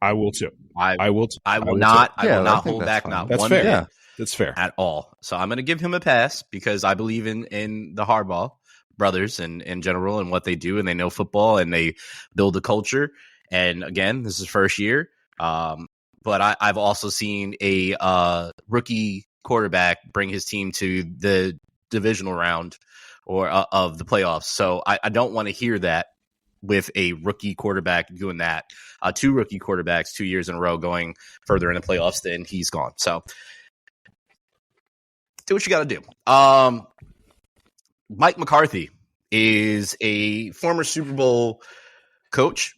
I will too. I will not hold back. Fine. Not that's one fair. bit. Yeah, that's fair at all. So I'm going to give him a pass because I believe in the Harbaugh brothers and in general and what they do, and they know football and they build a culture. And again, this is first year. But I've also seen a rookie quarterback bring his team to the divisional round or of the playoffs. So I don't want to hear that with a rookie quarterback doing that. 2 rookie quarterbacks 2 years in a row going further in the playoffs than he's gone. So do what you got to do. Mike McCarthy is a former Super Bowl coach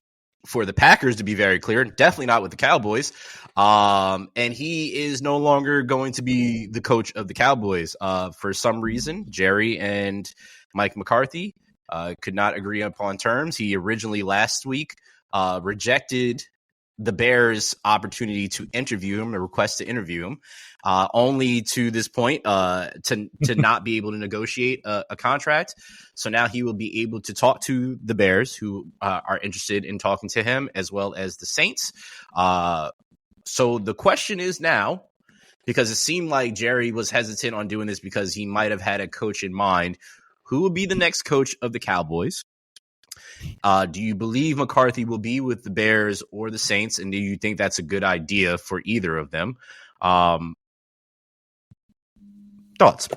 for the Packers, to be very clear, definitely not with the Cowboys. And he is no longer going to be the coach of the Cowboys. For some reason, Jerry and Mike McCarthy could not agree upon terms. He originally last week rejected the Bears' opportunity to interview him, a request to interview him, only to this point to not be able to negotiate a contract. So now he will be able to talk to the Bears, who are interested in talking to him, as well as the Saints. So the question is now, because it seemed like Jerry was hesitant on doing this because he might have had a coach in mind, who will be the next coach of the Cowboys? Do you believe McCarthy will be with the Bears or the Saints? And do you think that's a good idea for either of them? Thoughts?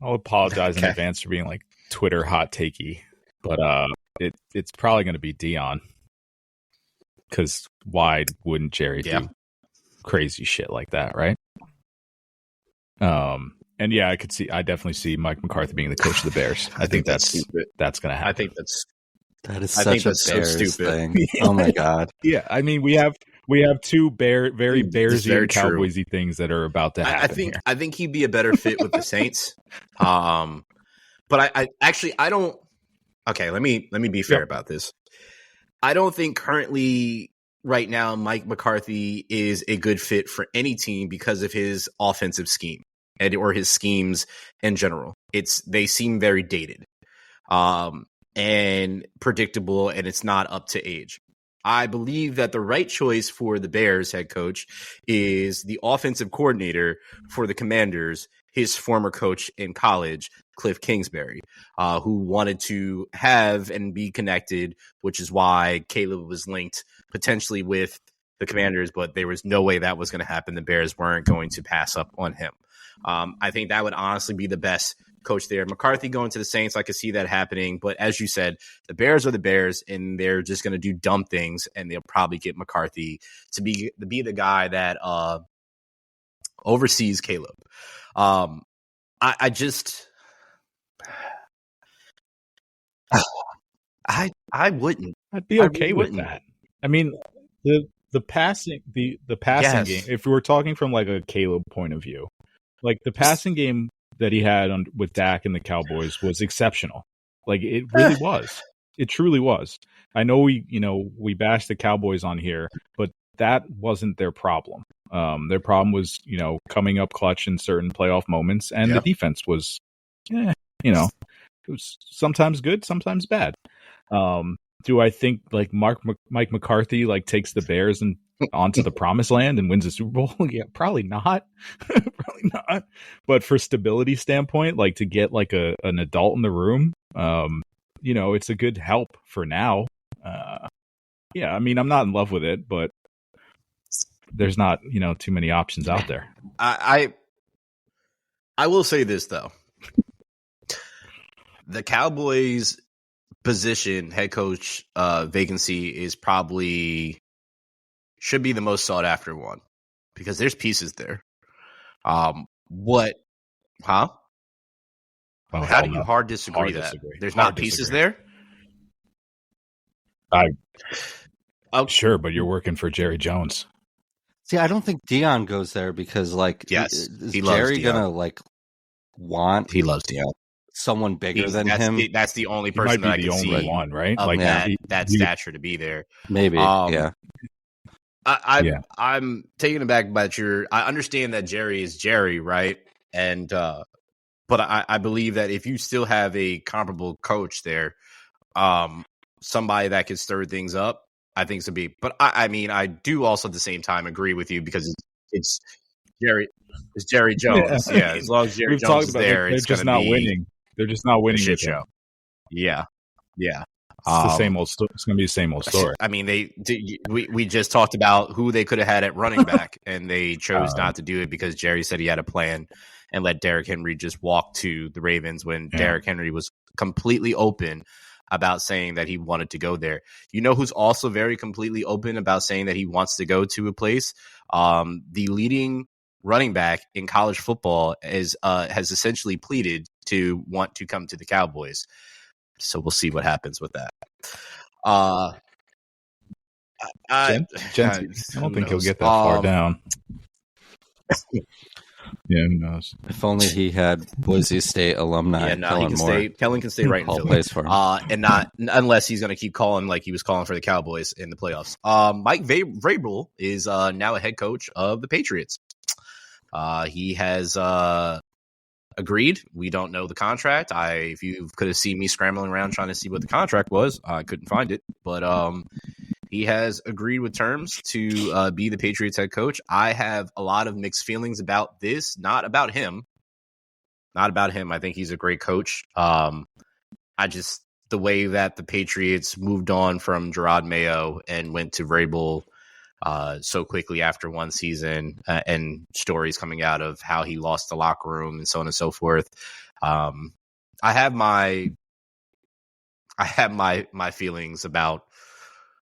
I'll apologize in advance for being like Twitter hot takey, but it's probably going to be Dion, because why wouldn't Jerry do crazy shit like that, right? And yeah, I definitely see Mike McCarthy being the coach of the Bears. I think that's going to happen. I think that is such a Bears thing. Oh my god. Yeah, I mean we have 2 very Bearsy Cowboysy things that are about to happen. I think he'd be a better fit with the Saints. But I don't. Okay, let me be fair about this. I don't think currently right now Mike McCarthy is a good fit for any team because of his offensive scheme or his schemes in general. They seem very dated and predictable, and it's not up to age. I believe that the right choice for the Bears head coach is the offensive coordinator for the Commanders, his former coach in college, Cliff Kingsbury, who wanted to have and be connected, which is why Caleb was linked potentially with the Commanders, but there was no way that was going to happen. The Bears weren't going to pass up on him. I think that would honestly be the best coach there. McCarthy going to the Saints, I could see that happening. But as you said, the Bears are the Bears, and they're just going to do dumb things, and they'll probably get McCarthy to be the guy that oversees Caleb. I wouldn't. I'd be okay with that. I mean, the passing game, if we were talking from like a Caleb point of view, like the passing game that he had with Dak and the Cowboys was exceptional. Like it really was. It truly was. I know we bashed the Cowboys on here, but that wasn't their problem. Their problem was, coming up clutch in certain playoff moments, and the defense was, it was sometimes good, sometimes bad. Do I think like Mike McCarthy like takes the Bears and onto the promised land and wins a Super Bowl? Yeah, probably not. Probably not. But for stability standpoint, like to get like an adult in the room, it's a good help for now. I mean, I'm not in love with it, but there's not, too many options out there. I will say this though. The Cowboys position head coach vacancy is probably should be the most sought after one because there's pieces there. How do you hard disagree that? There's not pieces there? Sure, but you're working for Jerry Jones. See, I don't think Dion goes there because, like, yes, is Jerry gonna like want? He loves Dion. Someone bigger than him. That's the only person that I can see. Might be the only one, right? Like that stature to be there. Maybe, yeah. I'm taken aback by I understand that Jerry is Jerry, right? And but I believe that if you still have a comparable coach there, somebody that can stir things up, I think it's a be. But I mean, I do also at the same time agree with you because it's Jerry. It's Jerry Jones. Yeah, as long as Jerry Jones is there, they're just not winning. They're just not winning. Shit show. Yeah. It's the same old. It's going to be the same old story. I mean, we just talked about who they could have had at running back, and they chose not to do it because Jerry said he had a plan and let Derrick Henry just walk to the Ravens when Derrick Henry was completely open about saying that he wanted to go there. You know who's also very completely open about saying that he wants to go to a place? The leading running back in college football has essentially pleaded to want to come to the Cowboys. So we'll see what happens with that. I don't think he'll get that far down. Yeah, who knows? If only he had Boise State alumni. Yeah, no, he can stay. Kellen can stay right in Philly. Plays for him. And not unless he's going to keep calling like he was calling for the Cowboys in the playoffs. Mike Vrabel is now a head coach of the Patriots. He has agreed. We don't know the contract. If you could have seen me scrambling around trying to see what the contract was, I couldn't find it. But he has agreed with terms to be the Patriots head coach. I have a lot of mixed feelings about this. Not about him. I think he's a great coach. The way that the Patriots moved on from Gerard Mayo and went to Vrabel so quickly after one season, and stories coming out of how he lost the locker room and so on and so forth. I have my feelings about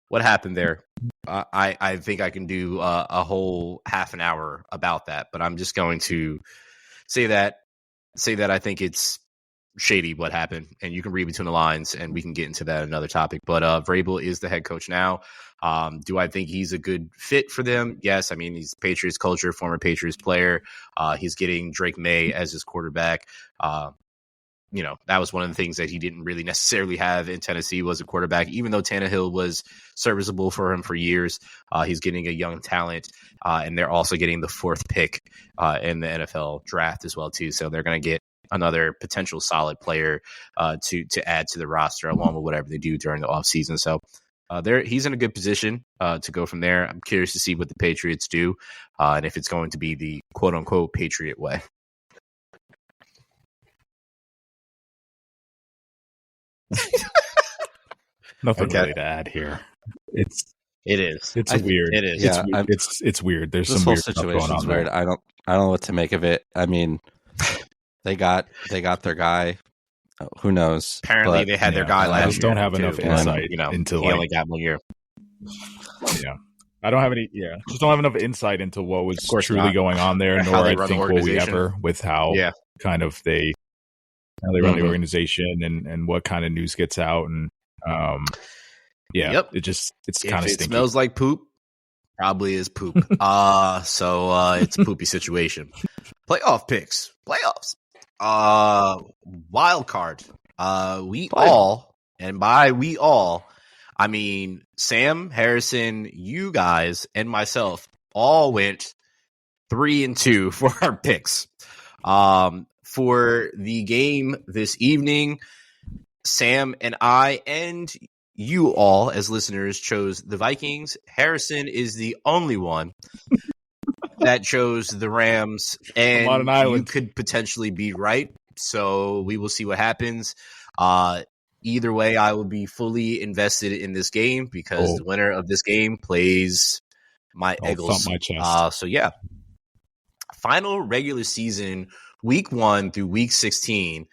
what happened there. I think I can do a whole half an hour about that, but I'm just going to say that I think it's shady what happened, and you can read between the lines, and we can get into that another topic. But Vrabel is the head coach now. Do I think he's a good fit for them? Yes. I mean, he's Patriots culture, former Patriots player. He's getting Drake May as his quarterback. That was one of the things that he didn't really necessarily have in Tennessee was a quarterback, even though Tannehill was serviceable for him for years. He's getting a young talent, and they're also getting the 4th pick in the NFL draft as well, too. So they're going to get another potential solid player to add to the roster along with whatever they do during the offseason. So he's in a good position to go from there. I'm curious to see what the Patriots do and if it's going to be the quote-unquote Patriot way. Nothing really to add here. It is. It's weird. It is. Yeah, it's weird. There's some weird stuff going on weird. there. I don't know what to make of it. I mean, they got their guy. Who knows? Apparently, they had their guy last year. I just don't have enough insight into he only got 1 year. Yeah. I don't have just don't have enough insight into what was truly going on there, nor I think will we ever with how kind of how they run the organization and what kind of news gets out. And it's kind of stinky. It smells like poop, probably is poop. So it's a poopy situation. Playoff picks. Playoffs. Wild card. All, and by we all, I mean Sam, Harrison, you guys, and myself all went 3-2 for our picks. For the game this evening, Sam and I and you all as listeners chose the Vikings. Harrison is the only one that chose the Rams, and you could potentially be right. So we will see what happens. Either way, I will be fully invested in this game because the winner of this game plays my Eagles. My chest. So yeah, final regular season, week 1 through week 16.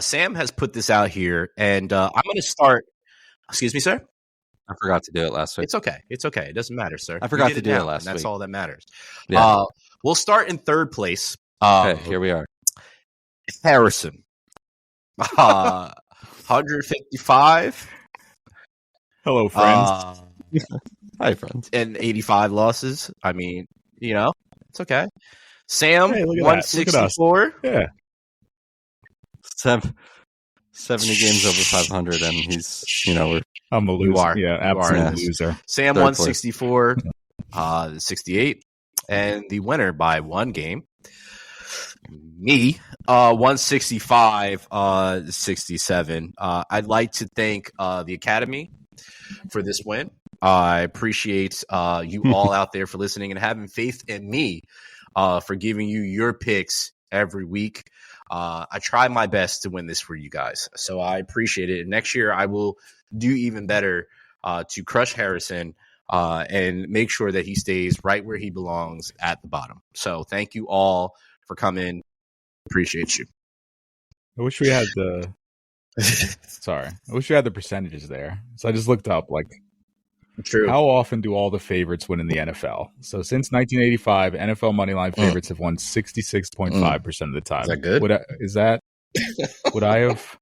Sam has put this out here, and I'm going to start. Excuse me, sir? I forgot to do it last week. It's okay. It doesn't matter, sir. I forgot to do it last week. That's all that matters. Yeah. We'll start in 3rd place. Okay, here we are. Harrison. 155. Hello, friends. Hi, friends. And 85 losses. I mean, it's okay. Sam, Hey, look at 164. Yeah. 70 games over 500, and he's, I'm a loser. You are. Yeah, You are. absolute loser. Sam, 164, 68. And the winner by one game, me, 165, 67. I'd like to thank the Academy for this win. I appreciate you all out there for listening and having faith in me for giving you your picks every week. I try my best to win this for you guys, so I appreciate it. And next year, I will do even better to crush Harrison and make sure that he stays right where he belongs at the bottom. So thank you all for coming. Appreciate you. I wish we had the. Sorry, I wish we had the percentages there. So I just looked up True. How often do all the favorites win in the NFL? So since 1985, NFL moneyline favorites have won 66.5% of the time. Is that good? Would I have?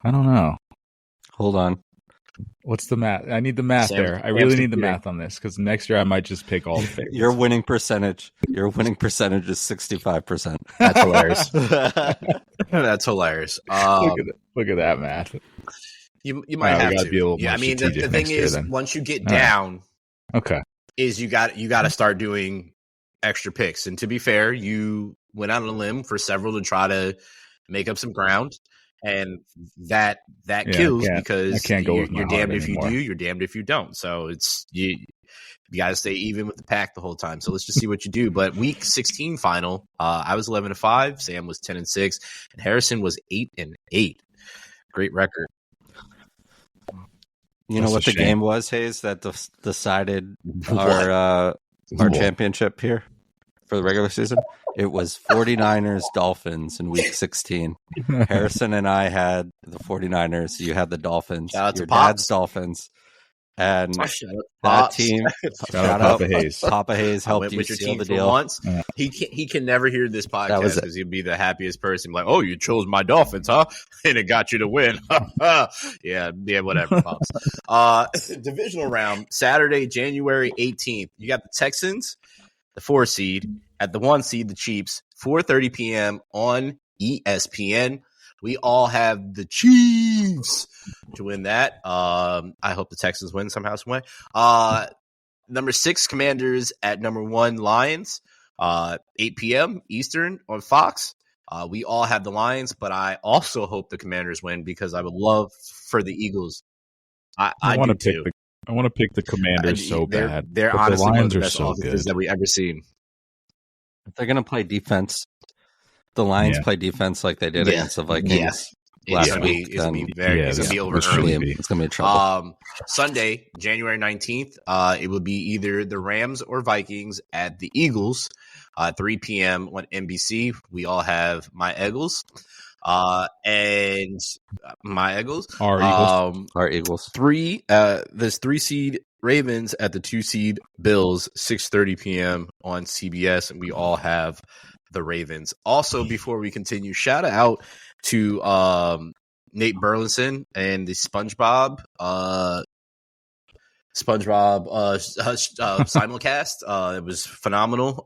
I don't know. Hold on. What's the math? I need the math there. I really need the math on this because next year I might just pick all the favorites. Your winning percentage is 65%. That's hilarious. That's hilarious. Look at that math. You might have to be a little more I mean, the thing is, once you get down, is you got to start doing extra picks. And to be fair, you went out on a limb for several to try to make up some ground, and that kills because you're damned if you do, you're damned if you don't. So it's you got to stay even with the pack the whole time. So let's just see what you do. But week 16 final, I was 11-5, Sam was 10-6, and Harrison was 8-8. Great record. You know what the game was, Hayes, that decided our championship here for the regular season? It was 49ers Dolphins in week 16. Harrison and I had the 49ers. You had the Dolphins. Your dad's Dolphins. And that team, shout out Papa Hayes. Papa Hayes helped you seal the deal. Once. Yeah. He can never hear this podcast because he'd be the happiest person. Like, oh, you chose my Dolphins, huh? And it got you to win. yeah, whatever, Pops. Divisional round, Saturday, January 18th. You got the Texans, the 4 seed, at the 1 seed, the Chiefs, 4:30 p.m. on ESPN. We all have the Chiefs to win that. I hope the Texans win somehow, some way. Number 6, Commanders at number 1, Lions, 8 p.m. Eastern on Fox. We all have the Lions, but I also hope the Commanders win because I would love for the Eagles. I want to pick I want to pick the Commanders bad. They're honestly one of the best offenses that we ever seen. If they're going to play defense, the Lions play defense like they did against the Vikings last week. It's going to be over early. It's going to be trouble. Sunday, January 19th, it will be either the Rams or Vikings at the Eagles, 3 p.m. on NBC. We all have my Eagles. And my Eagles. Our Eagles. There's 3 seed Ravens at the 2 seed Bills, 6:30 p.m. on CBS, and we all have the Ravens. Also, before we continue, shout out to Nate Burleson and the SpongeBob simulcast. It was phenomenal.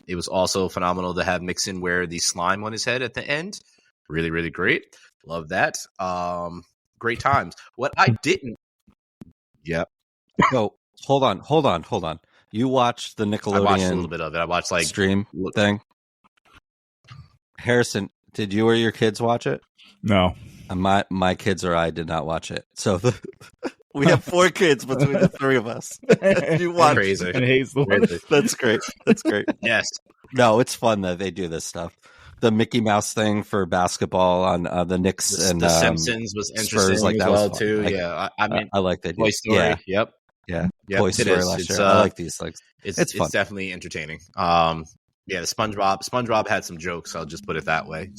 It was also phenomenal to have Mixon wear the slime on his head at the end. Really, really great. Love that. Great times. What I didn't. Yep. So hold on. You watched the Nickelodeon. I watched a little bit of it. I watched stream thing. Harrison, did you or your kids watch it? No. My kids or I did not watch it. So we have 4 kids between the 3 of us. You watch crazy. And Hayes the one. That's great. Yes. No, it's fun that they do this stuff. The Mickey Mouse thing for basketball on the Knicks and the Simpsons was interesting Spurs, as well too. I mean, I like that. Toy Story. Yeah. Yep. Toy Story last year. I like these. It's fun. It's definitely entertaining. The SpongeBob had some jokes. I'll just put it that way.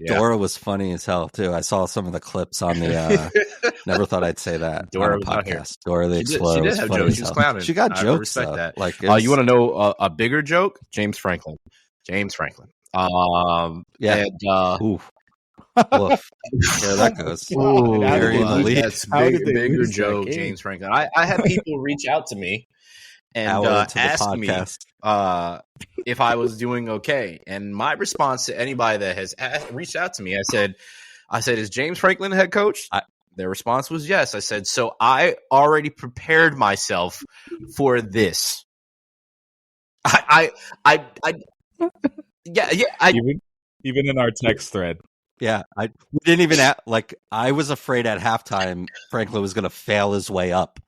Dora was funny as hell too. I saw some of the clips on the. Never thought I'd say that. Dora on a podcast. Dora the Explorer. She did have jokes. She was clowning. She got jokes. I respect though. that. Like, you want to know a bigger joke? James Franklin. And Woof. There that goes. That's bigger joke, James Franklin. I had people reach out to me and ask me if I was doing okay. And my response to anybody that has reached out to me, I said, is James Franklin the head coach? Their response was yes. I said, so I already prepared myself for this. Even in our text thread. Yeah, we didn't even I was afraid at halftime Franklin was going to fail his way up.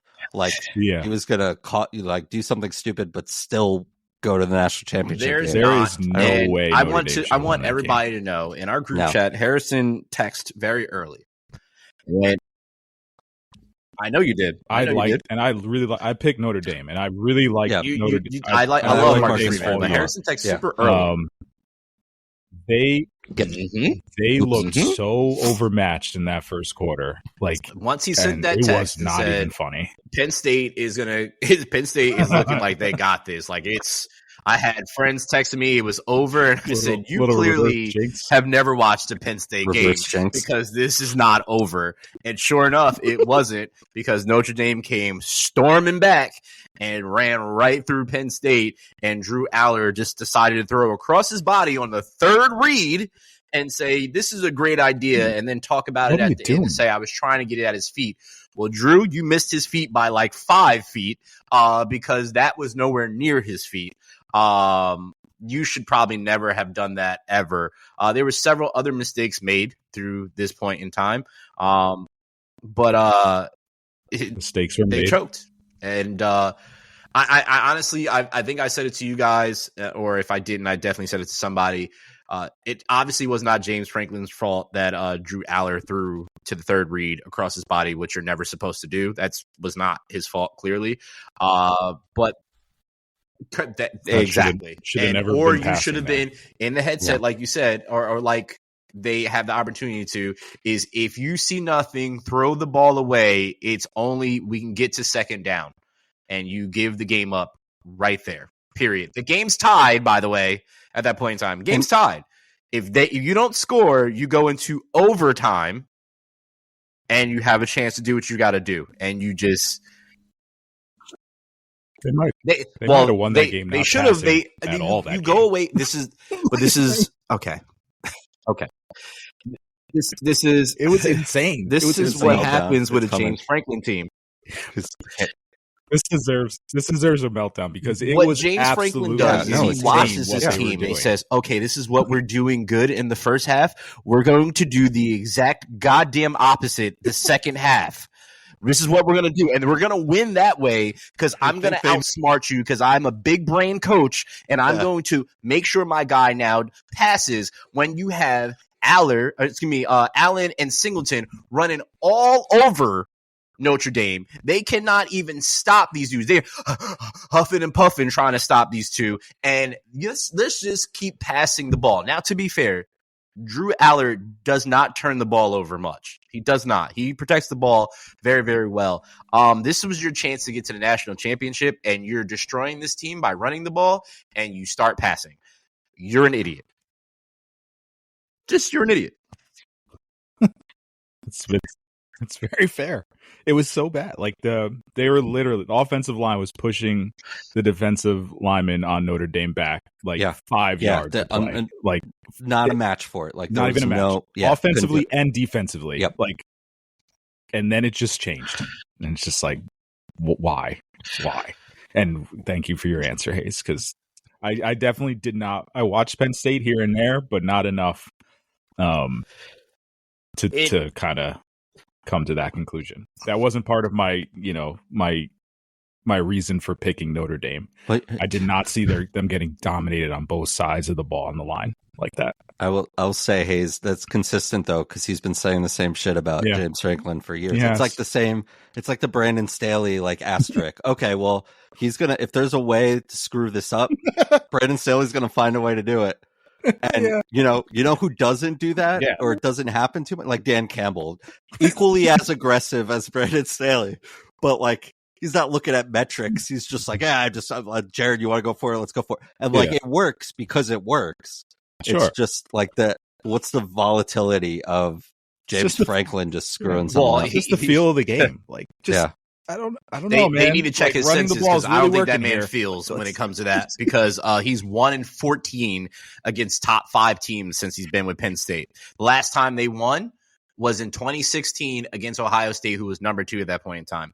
He was going to do something stupid, but still go to the national championship. There is no way. I want everybody to know in our group chat. Harrison texted very early. When I know you did. I picked Notre Dame, and I really like Notre Dame. I love Marcus Freeman. But Harrison texted super early. They looked so overmatched in that first quarter. Once he sent that text, it was not even funny. Penn State is looking like they got this. I had friends texting me it was over, and I said, "You clearly have never watched a Penn State game because this is not over." And sure enough, it wasn't, because Notre Dame came storming back and ran right through Penn State, and Drew Aller just decided to throw across his body on the third read and say, "This is a great idea," and then talk about it at the end and say, "I was trying to get it at his feet." Well, Drew, you missed his feet by 5 feet because that was nowhere near his feet. You should probably never have done that ever. There were several other mistakes made through this point in time. But mistakes were made. They choked. And I honestly, I think I said it to you guys, or if I didn't, I definitely said it to somebody. It obviously was not James Franklin's fault that Drew Aller threw to the third read across his body, which you're never supposed to do. That was not his fault, clearly. But exactly. Or you should have been in the headset, like you said, or like they have the opportunity to, is if you see nothing, throw the ball away. It's only we can get to second down, and you give the game up right there. Period. The game's tied, by the way, at that point in time. Game's tied. If you don't score, you go into overtime, and you have a chance to do what you got to do, and you just. They might have won that game. They should have. You go away. This is okay. Okay. This is. It was insane. This is what happens with a James Franklin team. This deserves a meltdown, because what James Franklin does is he watches his team and he says, "Okay, this is what we're doing good in the first half. We're going to do the exact goddamn opposite the second half. This is what we're going to do, and we're going to win that way because I'm going to outsmart you because I'm a big brain coach, and I'm going to make sure my guy now passes." When you have Allen and Singleton running all over Notre Dame, they cannot even stop these dudes. They're huffing and puffing trying to stop these two, and let's just keep passing the ball. Now, to be fair, Drew Aller does not turn the ball over much. He does not. He protects the ball very, very well. This was your chance to get to the national championship, and you're destroying this team by running the ball, and you start passing. You're an idiot. You're an idiot. It's very fair. It was so bad. They were literally, the offensive line was pushing the defensive lineman on Notre Dame back 5 yards. Not a match for it. Not even a match. Offensively and defensively. Yep. And then it just changed. And it's just why? And thank you for your answer, Hayes, because I definitely did not. I watched Penn State here and there, but not enough to kind of come to that conclusion. That wasn't part of my reason for picking Notre Dame. But I did not see them getting dominated on both sides of the ball on the line like that. I'll say, Hayes, that's consistent though, because he's been saying the same shit about James Franklin for years. Yes. It's like the Brandon Staley asterisk. Okay, well, he's gonna, if there's a way to screw this up, Brandon Staley's gonna find a way to do it. And you know who doesn't do that, or it doesn't happen too much? Like Dan Campbell, equally as aggressive as Brandon Staley, but he's not looking at metrics. He's just Jared, you want to go for it? Let's go for it. And it works because it works. Sure. It's just that what's the volatility of James Franklin just screwing someone up? Just the feel of the game. Like, I don't know, man. They need to check his senses because I don't think that man here. feels when it comes to that because he's 1-14 against top 5 teams since he's been with Penn State. The last time they won was in 2016 against Ohio State, who was number 2 at that point in time.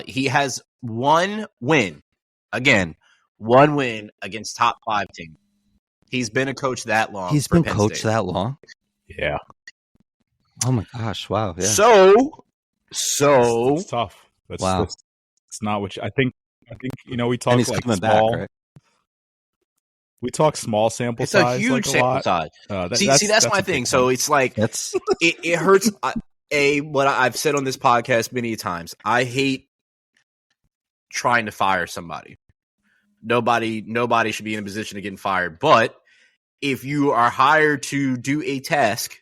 He has one win against top 5 teams. He's been a coach that long. He's been coached that long? Yeah. Oh my gosh! Wow. Yeah. So it's tough. That's not what I think. We talk like small. Back, right? We talk small sample size. It's a huge sample size. That's my thing. So it's like it hurts. What I've said on this podcast many times. I hate trying to fire somebody. Nobody should be in a position of getting fired. But if you are hired to do a task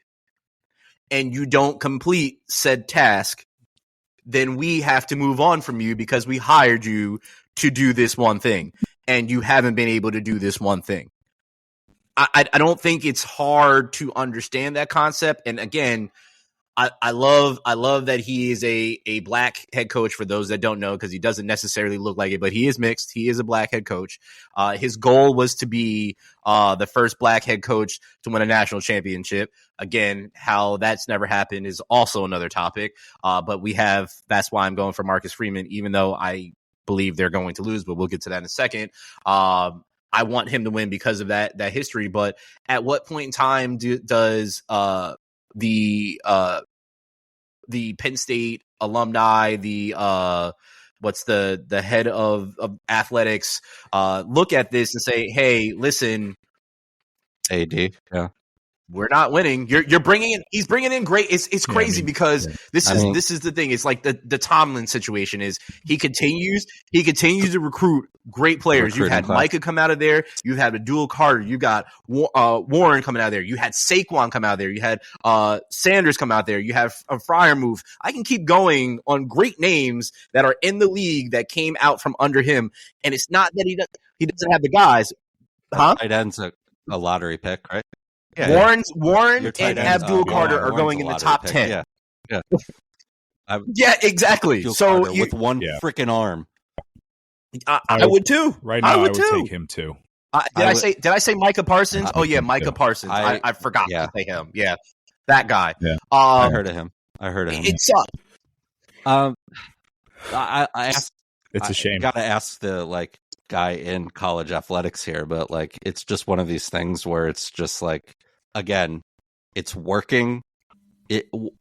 and you don't complete said task, then we have to move on from you because we hired you to do this one thing and you haven't been able to do this one thing. I don't think it's hard to understand that concept. And again, I love that he is a black head coach for those that don't know, because he doesn't necessarily look like it, but he is mixed. He is a black head coach. His goal was to be the first black head coach to win a national championship. Again, how that's never happened is also another topic. But that's why I'm going for Marcus Freeman, even though I believe they're going to lose, but we'll get to that in a second. I want him to win because of that history. But at what point in time does the Penn State alumni, what's the head of athletics, look at this and say, hey, listen, AD, yeah, we're not winning. He's bringing in great. It's crazy because this is the thing. It's like the Tomlin situation is he continues to recruit great players. You've had Micah come out of there. You've had Abdul Carter. You got Warren coming out of there. You had Saquon come out there. You had Sanders come out there. You have a Fryer move. I can keep going on great names that are in the league that came out from under him. And it's not that he doesn't have the guys. Huh? Tight end's a lottery pick, right? Yeah, Warren and Abdul Carter are going in the top 10. Yeah. Yeah, exactly. Abdul so Carter with one freaking arm. I would too. Right now, I would take him too. Did I say Micah Parsons? Micah Parsons. I forgot to say him. Yeah, that guy. Yeah. I heard of him. It sucked. I asked. It's a shame. Got to ask the guy in college athletics here, but it's just one of these things where it's just again, it's working.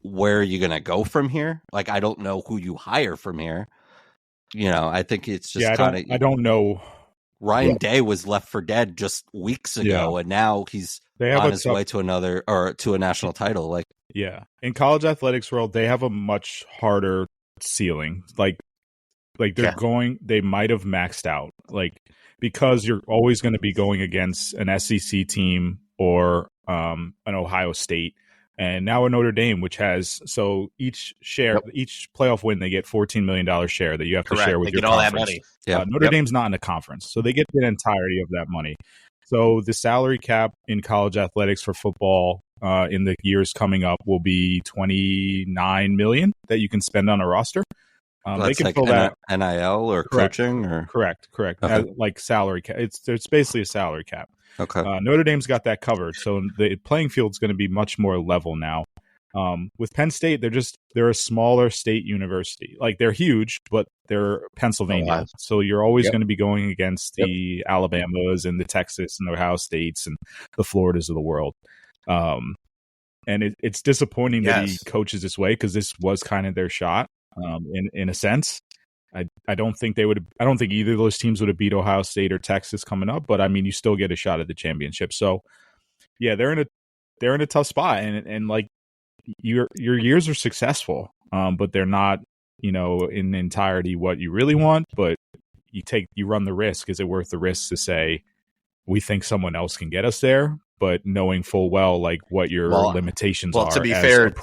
Where are you going to go from here? I don't know who you hire from here. I think it's just kind of. I don't know. Ryan Day was left for dead just weeks ago, and now he's on his way to a national title. In college athletics world, they have a much harder ceiling. They might have maxed out, because you're always going to be going against an SEC team or an Ohio State, and now a Notre Dame, which has each playoff win they get $14 million share that you have to share with your conference. All that money. Notre Dame's not in the conference, so they get the entirety of that money. So the salary cap in college athletics for football in the years coming up will be $29 million that you can spend on a roster. They can fill that NIL or coaching or correct. Okay. Salary cap. It's basically a salary cap. Okay. Notre Dame's got that covered, so the playing field's going to be much more level now. With Penn State, they're a smaller state university. They're huge, but they're Pennsylvania, so you're always going to be going against the Alabamas and the Texas and the Ohio States and the Floridas of the world. And it's disappointing that he coaches this way because this was kind of their shot. In a sense, I don't think either of those teams would have beat Ohio State or Texas coming up, but you still get a shot at the championship. So they're in a tough spot, and your years are successful, but they're not in entirety what you really want. But you run the risk. Is it worth the risk to say we think someone else can get us there? But knowing full well what your limitations are. To be fair,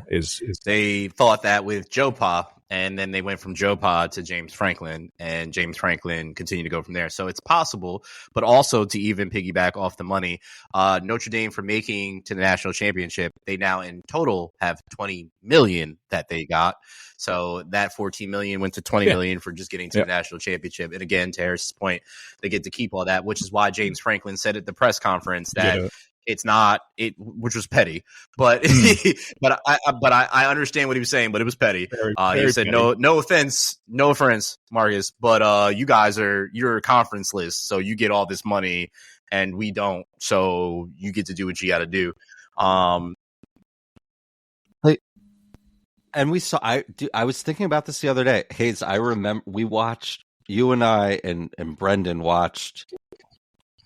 is they thought that with Joe Pa and then they went from Joe Pod to James Franklin, and James Franklin continued to go from there. So it's possible, but also to even piggyback off the money, Notre Dame for making to the national championship, they now in total have $20 million that they got. So that $14 million went to $20 million for just getting to the national championship. And again, to Harris's point, they get to keep all that, which is why James Franklin said at the press conference that it's not it, which was petty, but but I understand what he was saying, but it was petty. He said petty. No offense, Marcus, but you guys you're a conference list, so you get all this money and we don't, so you get to do what you got to do. And we saw. I was thinking about this the other day, Hayes. I remember we watched, you and I and Branden watched.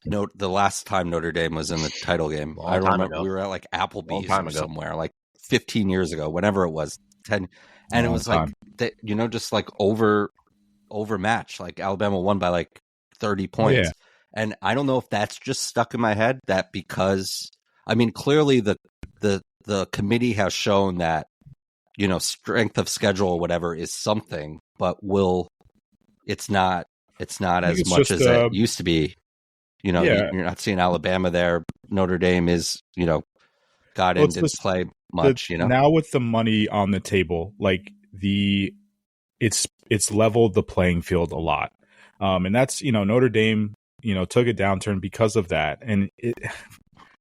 The last time Notre Dame was in the title game, I remember we were at like Applebee's or somewhere, like 15 years ago, whenever it was, 10, and it was like that, just like overmatched. Like Alabama won by like 30 points, and I don't know if that's just stuck in my head. That because I mean, clearly the committee has shown that strength of schedule or whatever is something, but it's not as much as it used to be. You're not seeing Alabama there. Notre Dame is, didn't play much, Now with the money on the table, like it's leveled the playing field a lot. And that's, Notre Dame, took a downturn because of that. And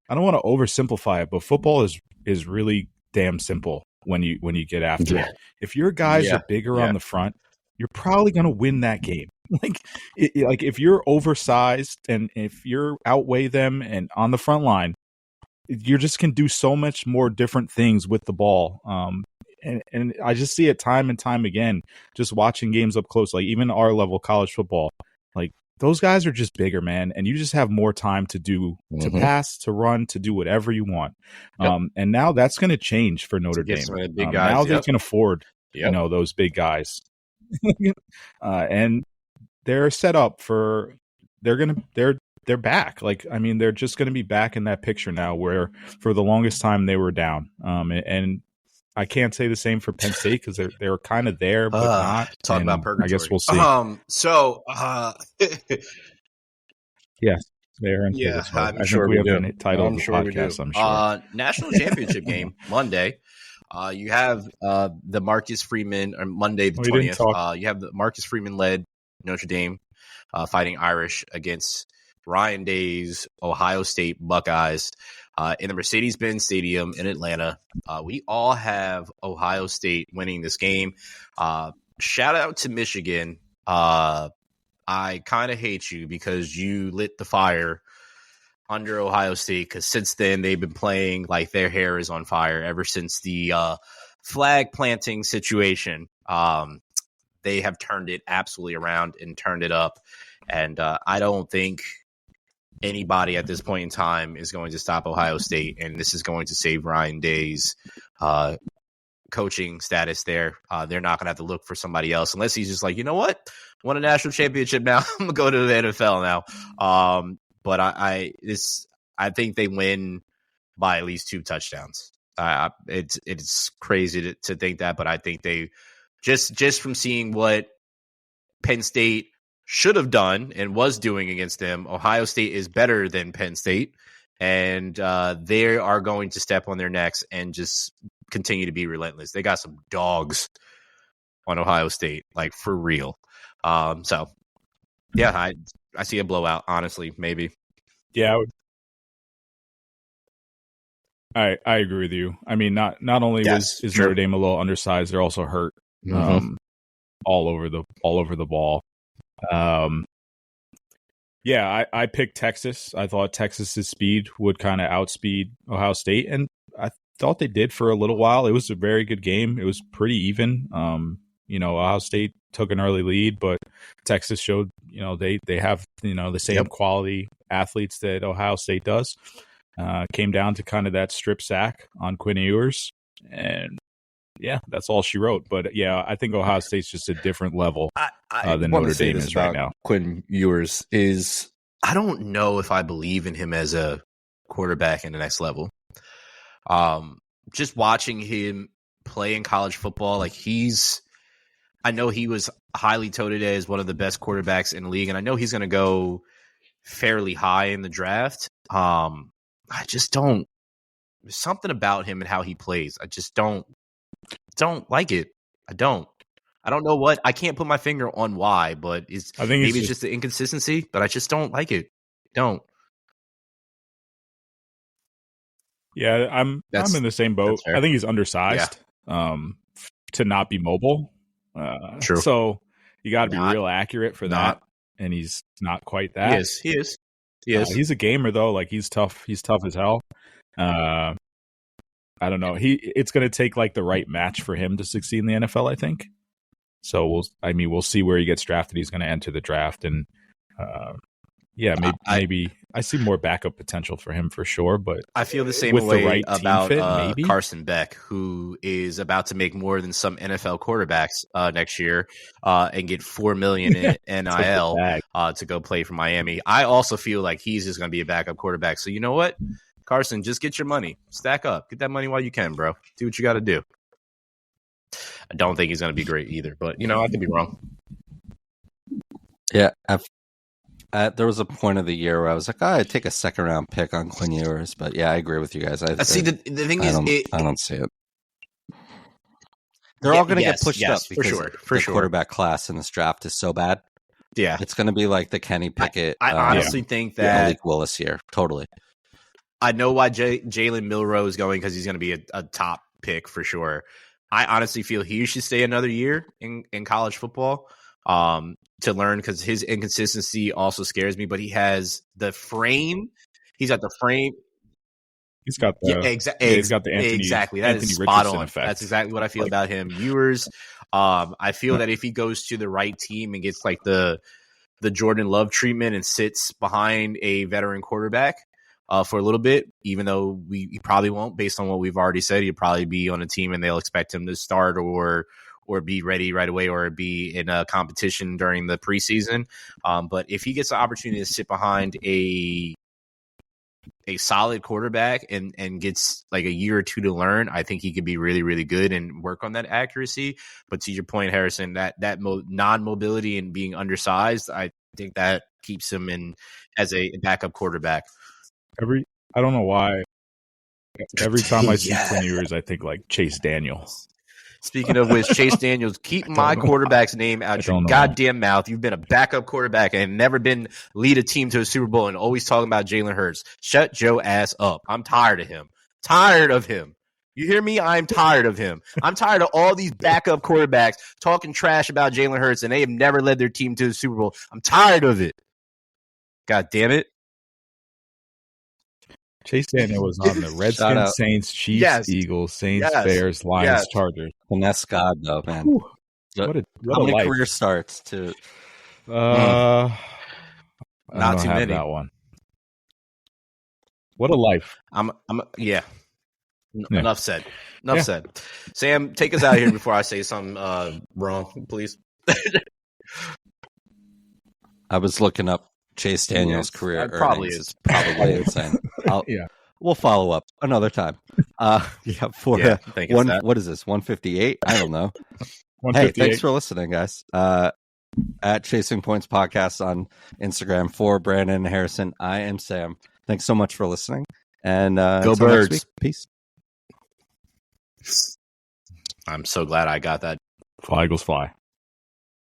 I don't want to oversimplify it, but football is really damn simple when you get after it. If your guys are bigger on the front, you're probably going to win that game. Like if you're oversized and if you're outweigh them and on the front line, you just can do so much more different things with the ball. And I just see it time and time again, just watching games up close, like even our level college football, like those guys are just bigger, man. And you just have more time to do, to pass, to run, to do whatever you want. And now that's going to change for Notre Dame. Big guys, now they can afford, those big guys. And they're set up for they're back. Like, I mean, they're just going to be back in that picture now where for the longest time they were down. And I can't say the same for Penn State because they were kind of there, but not. Talking about Purgatory. I guess we'll see. Yes, they're in Purgatory. I'm sure we have a title of the podcast, I'm sure. National championship game, Monday. You have the Marcus Freeman, or Monday the 20th. You have the Marcus Freeman-led Notre Dame fighting Irish against Ryan Day's Ohio State Buckeyes in the Mercedes-Benz Stadium in Atlanta. We all have Ohio State winning this game. Shout out to Michigan. I kind of hate you because you lit the fire under Ohio State, because since then they've been playing like their hair is on fire ever since the flag planting situation. They have turned it absolutely around and turned it up. And I don't think anybody at this point in time is going to stop Ohio State. And this is going to save Ryan Day's coaching status there. They're not going to have to look for somebody else unless he's just like, you know what? Won a national championship now. I'm going to go to the NFL now. But I think they win by at least 2 touchdowns. It's crazy to think that, but I think they just from seeing what Penn State should have done and was doing against them, Ohio State is better than Penn State, and they are going to step on their necks and just continue to be relentless. They got some dogs on Ohio State, like for real. So yeah, I see a blowout, honestly, maybe. Yeah, I agree with you. I mean, not only is Notre Dame a little undersized, they're also hurt all over the ball. Yeah, I picked Texas. I thought Texas's speed would kind of outspeed Ohio State, and I thought they did for a little while. It was a very good game. It was pretty even. Ohio State took an early lead, but Texas showed, they have, the same quality athletes that Ohio State does. Came down to kind of that strip sack on Quinn Ewers, and yeah, that's all she wrote. But yeah, I think Ohio State's just a different level than Notre Dame is right now. Quinn Ewers is, I don't know if I believe in him as a quarterback in the next level. Just watching him play in college football, like he's I know he was highly touted as one of the best quarterbacks in the league, and I know he's going to go fairly high in the draft. I just don't. There's something about him and how he plays. I just don't like it. I don't know what. I can't put my finger on why, but maybe it's just the inconsistency. But I just don't like it. Don't. Yeah, I'm in the same boat. I think he's undersized to not be mobile. True. So you got to be real accurate for that, and he's not quite that. He is. He's a gamer though. Like he's tough. He's tough as hell. I don't know. It's going to take like the right match for him to succeed in the NFL, I think. So we'll see where he gets drafted. He's going to enter the draft, and maybe I see more backup potential for him for sure. But I feel the same way about Carson Beck, who is about to make more than some NFL quarterbacks next year and get $4 million in NIL to go play for Miami. I also feel like he's just going to be a backup quarterback. So you know what, Carson, just get your money, stack up, get that money while you can, bro. Do what you got to do. I don't think he's going to be great either, but I could be wrong. Yeah, there was a point of the year where I was like, I'd take a second round pick on Quinn Ewers, but yeah, I agree with you guys. See, the thing is, I don't see it. They're all going to get pushed up because for the quarterback class in this draft is so bad. Yeah, it's going to be like the Kenny Pickett. I honestly think that Malik Willis here, totally. I know why Jalen Milroe is going, because he's going to be a top pick for sure. I honestly feel he should stay another year in college football to learn, because his inconsistency also scares me. But he has the frame. He's got the frame. He's got the he's got the Anthony, exactly. That Anthony is spot Richardson on. effect. That's exactly what I feel about him. Ewers, I feel that if he goes to the right team and gets like the Jordan Love treatment and sits behind a veteran quarterback for a little bit, even though he probably won't, based on what we've already said, he'll probably be on a team and they'll expect him to start or be ready right away or be in a competition during the preseason. But if he gets the opportunity to sit behind a solid quarterback and gets like a year or two to learn, I think he could be really, really good and work on that accuracy. But to your point, Harrison, that non-mobility and being undersized, I think that keeps him in as a backup quarterback. I don't know why. Every time I see Quinn Ewers, I think like Chase Daniel. Speaking of which, Chase Daniels, keep my quarterback's name out your goddamn mouth. You've been a backup quarterback and never been lead a team to a Super Bowl and always talking about Jalen Hurts. Shut Joe ass up. I'm tired of him. You hear me? I'm tired of him. I'm tired of all these backup quarterbacks talking trash about Jalen Hurts and they have never led their team to the Super Bowl. I'm tired of it. God damn it. Chase Daniel was on the Redskins, Saints, Chiefs, Eagles, Saints, Bears, Lions, Chargers. Finesse God, though, man. What How many life. career starts to? Not too many. That one. What a life. Enough said. Said. Sam, take us out here before I say something wrong, please. I was looking up Chase Daniel's career earnings. Probably is. Probably insane. We'll follow up another time. What is this? 158? I don't know. Hey, thanks for listening, guys. At Chasing Points Podcast on Instagram for Branden and Harrison. I am Sam. Thanks so much for listening. And go Birds. Peace. I'm so glad I got that. Fly, Eagles, fly.